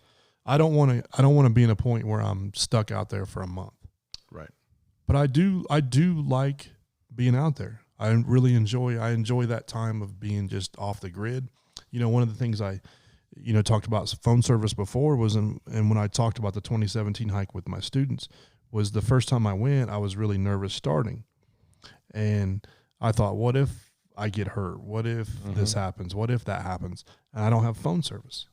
I don't want to be in a point where I'm stuck out there for a month. Right. But I do like being out there. I really enjoy that time of being just off the grid. One of the things I talked about phone service before was, and when I talked about the 2017 hike with my students, was the first time I went, I was really nervous starting. And I thought, what if I get hurt? What if this happens? What if that happens? And I don't have phone service,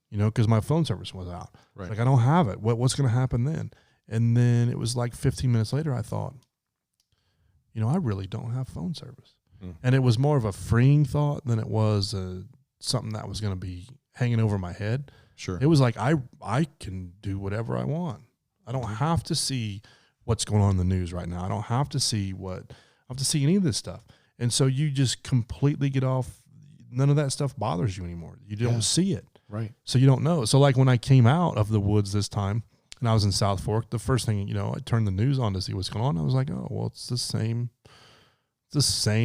because my phone service was out. Right. Like, I don't have it. What's going to happen then? And then it was like 15 minutes later, I thought, I really don't have phone service. And it was more of a freeing thought than it was something that was going to be hanging over my head. Sure. It was like, I can do whatever I want. I don't have to see what's going on in the news right now. I don't have to see any of this stuff. And so you just completely get off. None of that stuff bothers you anymore. You don't see it. Right. So you don't know. So like when I came out of the woods this time and I was in South Fork, the first thing, I turned the news on to see what's going on. I was like, oh, well, it's the same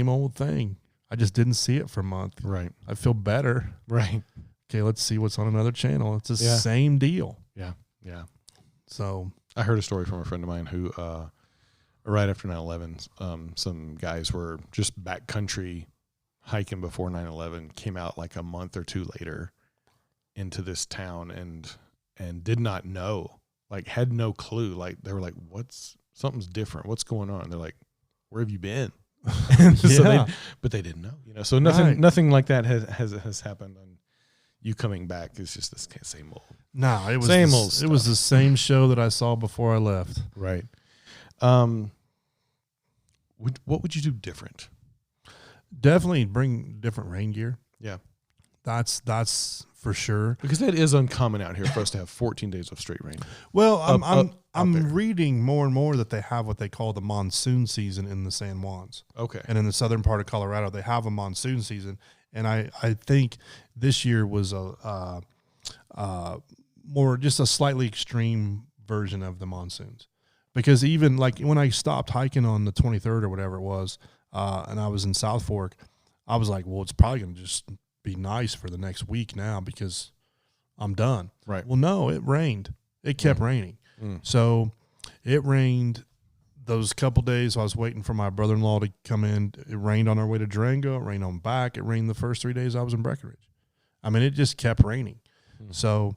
old thing. I just didn't see it for a month. Right. I feel better. Right. Okay, let's see what's on another channel. It's the same deal. Yeah. Yeah. So I heard a story from a friend of mine who, right after 9/11, some guys were just backcountry hiking before 9/11, came out like a month or 2 later into this town and did not know, like had no clue. Like they were like, something's different. What's going on? And they're like, where have you been? But they didn't know, so nothing like that has happened. And you coming back is just this same old. No, it was same old stuff. It was the same show that I saw before I left. Right. What would you do different? Definitely bring different rain gear. Yeah. That's for sure. Because that is uncommon out here for us to have 14 days of straight rain. Well, I'm reading more and more that they have what they call the monsoon season in the San Juans. Okay. And in the southern part of Colorado, they have a monsoon season. And I think this year was more just a slightly extreme version of the monsoons. Because even like when I stopped hiking on the 23rd or whatever it was, and I was in South Fork, I was like, well, it's probably going to just be nice for the next week now because I'm done. Right. Well, no, it rained. It kept raining. So it rained those couple days. I was waiting for my brother-in-law to come in. It rained on our way to Durango. It rained on back. It rained the first 3 days I was in Breckenridge. I mean, it just kept raining. So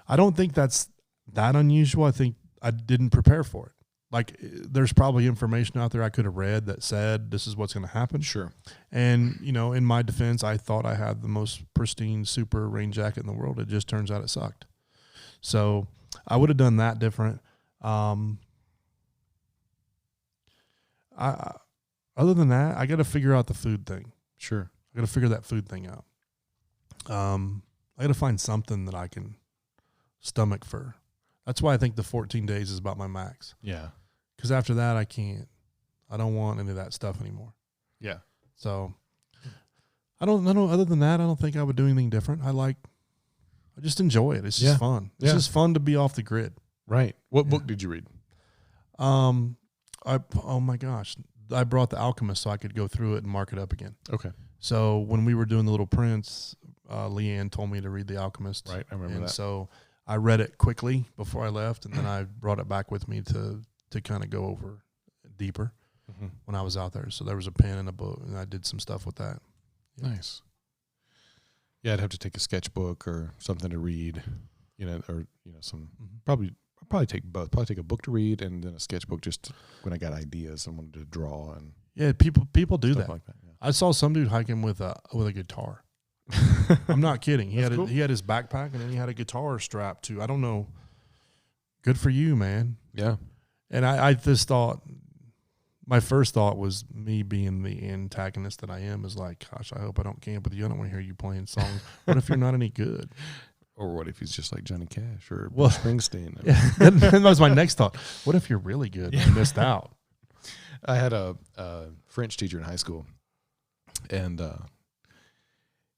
I don't think that's that unusual. I think I didn't prepare for it. like there's probably information out there I could have read that said this is what's going to happen. Sure. And, you know, in my defense, I thought I had the most pristine super rain jacket in the world. It just turns out it sucked. So I would have done that different. Other than that, I got to figure out the food thing. Sure. I got to figure that food thing out. I got to find something that I can stomach for. That's why I think the 14 days is about my max. Yeah. Because after that, I don't want any of that stuff anymore. Yeah. So I don't know. Other than that, I don't think I would do anything different. I just enjoy it. It's just fun. It's just fun to be off the grid. Right. What book did you read? Oh my gosh. I brought The Alchemist so I could go through it and mark it up again. Okay. So when we were doing The Little Prince, Leanne told me to read The Alchemist. Right. I remember that. So I read it quickly before I left, and then I brought it back with me to kind of go over deeper when I was out there. So there was a pen and a book, and I did some stuff with that. Yeah. Nice. Yeah, I'd have to take a sketchbook or something to read, some probably take both. Probably take a book to read and then a sketchbook just when I got ideas and wanted to draw and people do that. Like that. Yeah. I saw some dude hiking with a guitar. I'm not kidding. He had his backpack and then he had a guitar strapped to. I don't know. Good for you, man. Yeah. And I just thought, my first thought was, me being the antagonist that I am, is like, gosh, I hope I don't camp with you. I don't want to hear you playing songs. What if you're not any good? Or what if he's just like Johnny Cash or Bruce Springsteen? That was my next thought. What if you're really good and you missed out? I had a French teacher in high school, and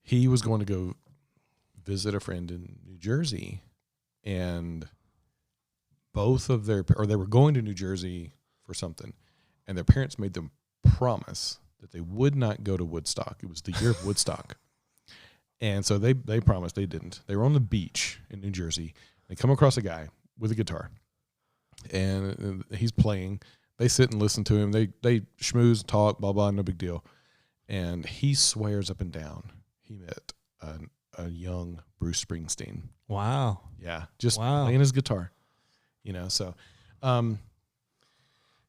he was going to go visit a friend in New Jersey, and they were going to New Jersey for something, and their parents made them promise that they would not go to Woodstock. It was the year of Woodstock. And so they promised. They didn't. They were on the beach in New Jersey. They come across a guy with a guitar, and he's playing. They sit and listen to him. They schmooze, talk, blah, blah, no big deal. And he swears up and down he met a young Bruce Springsteen. Wow. Yeah, just playing his guitar. So,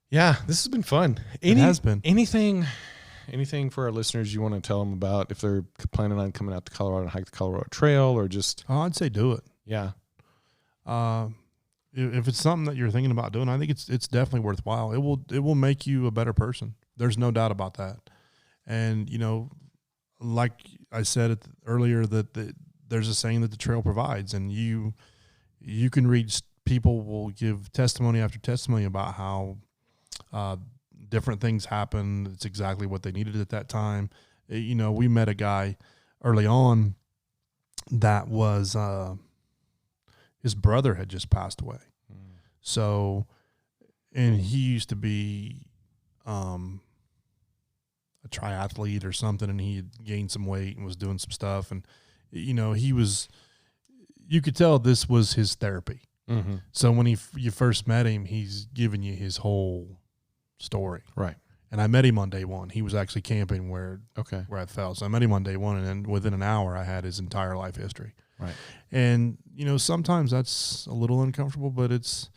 yeah, this has been fun. It has been. Anything for our listeners you want to tell them about if they're planning on coming out to Colorado and hike the Colorado Trail, or just? Oh, I'd say do it. Yeah. If it's something that you're thinking about doing, I think it's definitely worthwhile. It will make you a better person. There's no doubt about that. And like I said earlier, that there's a saying that the trail provides, and you can read. People will give testimony after testimony about how different things happen. It's exactly what they needed at that time. We met a guy early on that was his brother had just passed away. So, and he used to be a triathlete or something, and he had gained some weight and was doing some stuff. And, you could tell this was his therapy. Mm-hmm. So when you first met him, he's giving you his whole story. Right. And I met him on day one. He was actually camping where I fell. So I met him on day one, and then within an hour, I had his entire life history. Right. And, sometimes that's a little uncomfortable, but it's,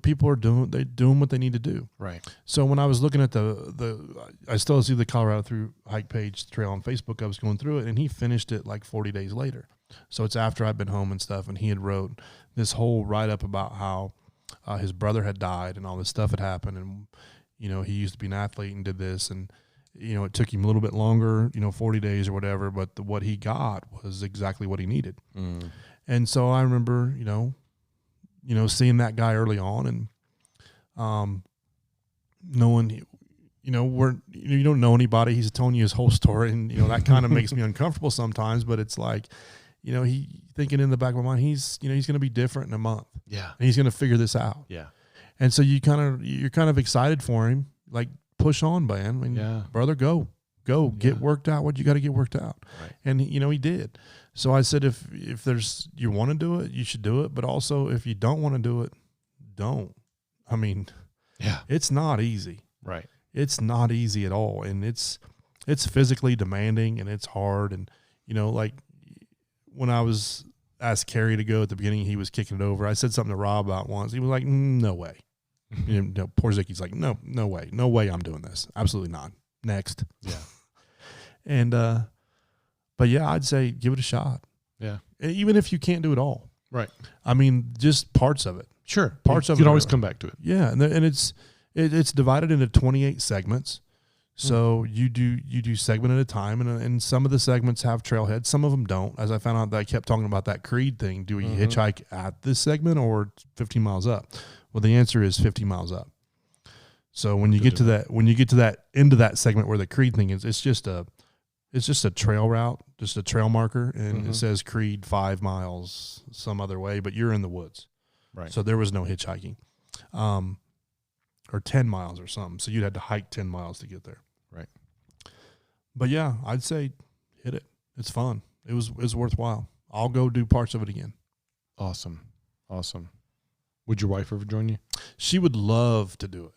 people are doing what they need to do. Right. So when I was looking at I still see the Colorado Through Hike page trail on Facebook, I was going through it, and he finished it like 40 days later. So it's after I've been home and stuff, and he had wrote this whole write-up about how his brother had died and all this stuff had happened, and, he used to be an athlete and did this, and, it took him a little bit longer, 40 days or whatever, but what he got was exactly what he needed. Mm. And so I remember, seeing that guy early on, and knowing, you don't know anybody. He's telling you his whole story, and, that kind of makes me uncomfortable sometimes, but it's like, he thinking in the back of my mind, he's going to be different in a month. Yeah. And he's going to figure this out. Yeah. And so you're kind of excited for him, like, push on, man. I mean, brother, go, get worked out what you got to get worked out. Right. And he did. So I said, if you want to do it, you should do it. But also, if you don't want to do it, don't. I mean, it's not easy. Right. It's not easy at all. And it's physically demanding, and it's hard. And, like when I was asked Kerry to go at the beginning, he was kicking it over. I said something to Rob about once. He was like, no way. Poor Zicky's like, no way I'm doing this. Absolutely not. Next. Yeah. And, but yeah, I'd say give it a shot. Yeah. Even if you can't do it all. Right. I mean, just parts of it. Sure. Parts of it. You can always come back to it. Yeah. And it's divided into 28 segments. So you do segment at a time, and some of the segments have trailheads, some of them don't. As I found out, that I kept talking about that Creed thing. Do we hitchhike at this segment or 15 miles up? Well, the answer is 50 miles up. So when you get to that end of that segment where the Creed thing is, it's just a trail route, just a trail marker, and it says Creed 5 miles some other way, but you're in the woods. Right. So there was no hitchhiking. Or 10 miles or something. So you'd have to hike 10 miles to get there. Right. But yeah, I'd say hit it. It's fun. It was worthwhile. I'll go do parts of it again. Awesome. Would your wife ever join you? She would love to do it.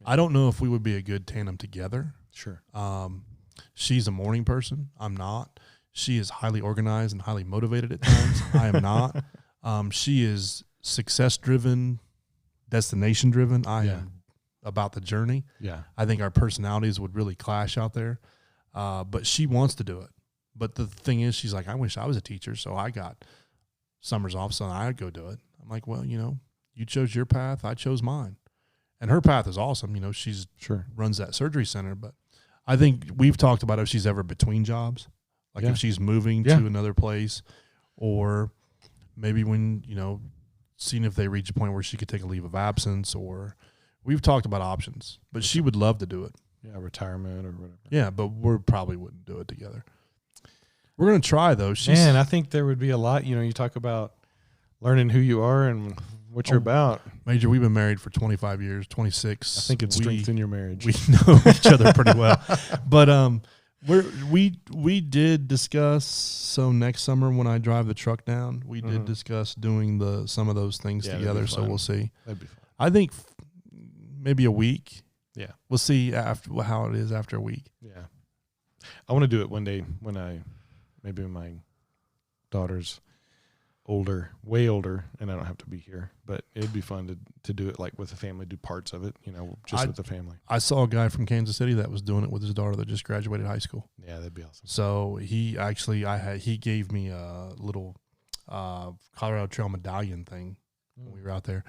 I don't know if we would be a good tandem together. Sure. She's a morning person. I'm not. She is highly organized and highly motivated at times. I am not. She is success-driven, destination-driven. I am about the journey. Yeah. I think our personalities would really clash out there. But she wants to do it. But the thing is, she's like, I wish I was a teacher, so I got summers off, so I'd go do it. I'm like, well, you chose your path, I chose mine. And her path is awesome. She's runs that surgery center. But I think we've talked about if she's ever between jobs, like if she's moving to another place, or maybe when, seeing if they reach a point where she could take a leave of absence, or we've talked about options, but she would love to do it. Yeah, retirement or whatever. Yeah, but we probably wouldn't do it together. We're going to try, though. Man, I think there would be a lot. You talk about learning who you are and what you're about. Major, we've been married for 25 years, 26. I think it's strengthened your marriage. We know each other pretty well. But we did discuss, so next summer when I drive the truck down, we did discuss doing some of those things together, so we'll see. That'd be fun. I think maybe a week. Yeah. We'll see how it is after a week. Yeah. I want to do it one day when my daughter's older, way older, and I don't have to be here, but it'd be fun to do it like with the family, do parts of it, with the family. I saw a guy from Kansas City that was doing it with his daughter that just graduated high school. Yeah, that'd be awesome. So he gave me a little Colorado Trail medallion thing when we were out there.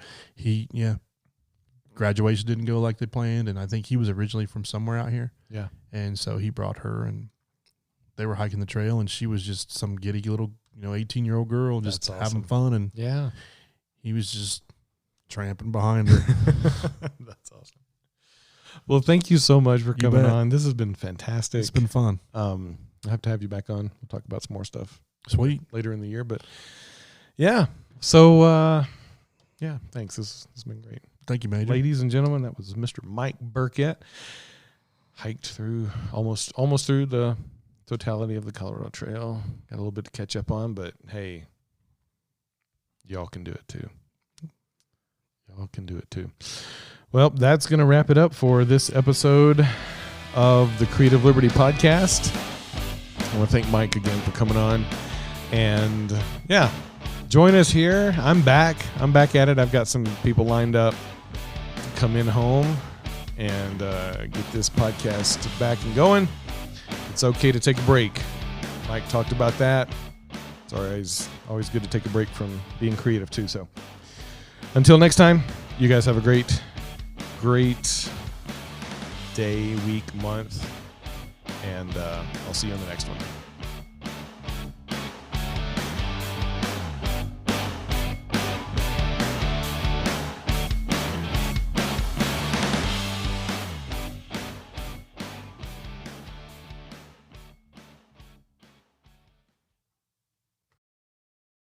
Graduation didn't go like they planned, and I think he was originally from somewhere out here. Yeah. And so he brought her, and they were hiking the trail, and she was just some giddy little, 18-year-old girl just having fun, and he was just tramping behind her. That's awesome. Well, thank you so much for coming on. This has been fantastic. It's been fun. I have to have you back on. We'll talk about some more stuff. Sweet. Later in the year, but yeah. So, thanks. This has been great. Thank you, Major. Ladies and gentlemen, that was Mr. Mike Burkett. Hiked through almost through the totality of the Colorado Trail. Got a little bit to catch up on, but hey, y'all can do it too. Y'all can do it too. Well, that's going to wrap it up for this episode of the Creative Liberty Podcast. I want to thank Mike again for coming on. And join us here. I'm back at it. I've got some people lined up to come in home and get this podcast back and going. It's okay to take a break. Mike talked about that. It's always good to take a break from being creative too. So until next time, you guys have a great day, week, month, and I'll see you on the next one.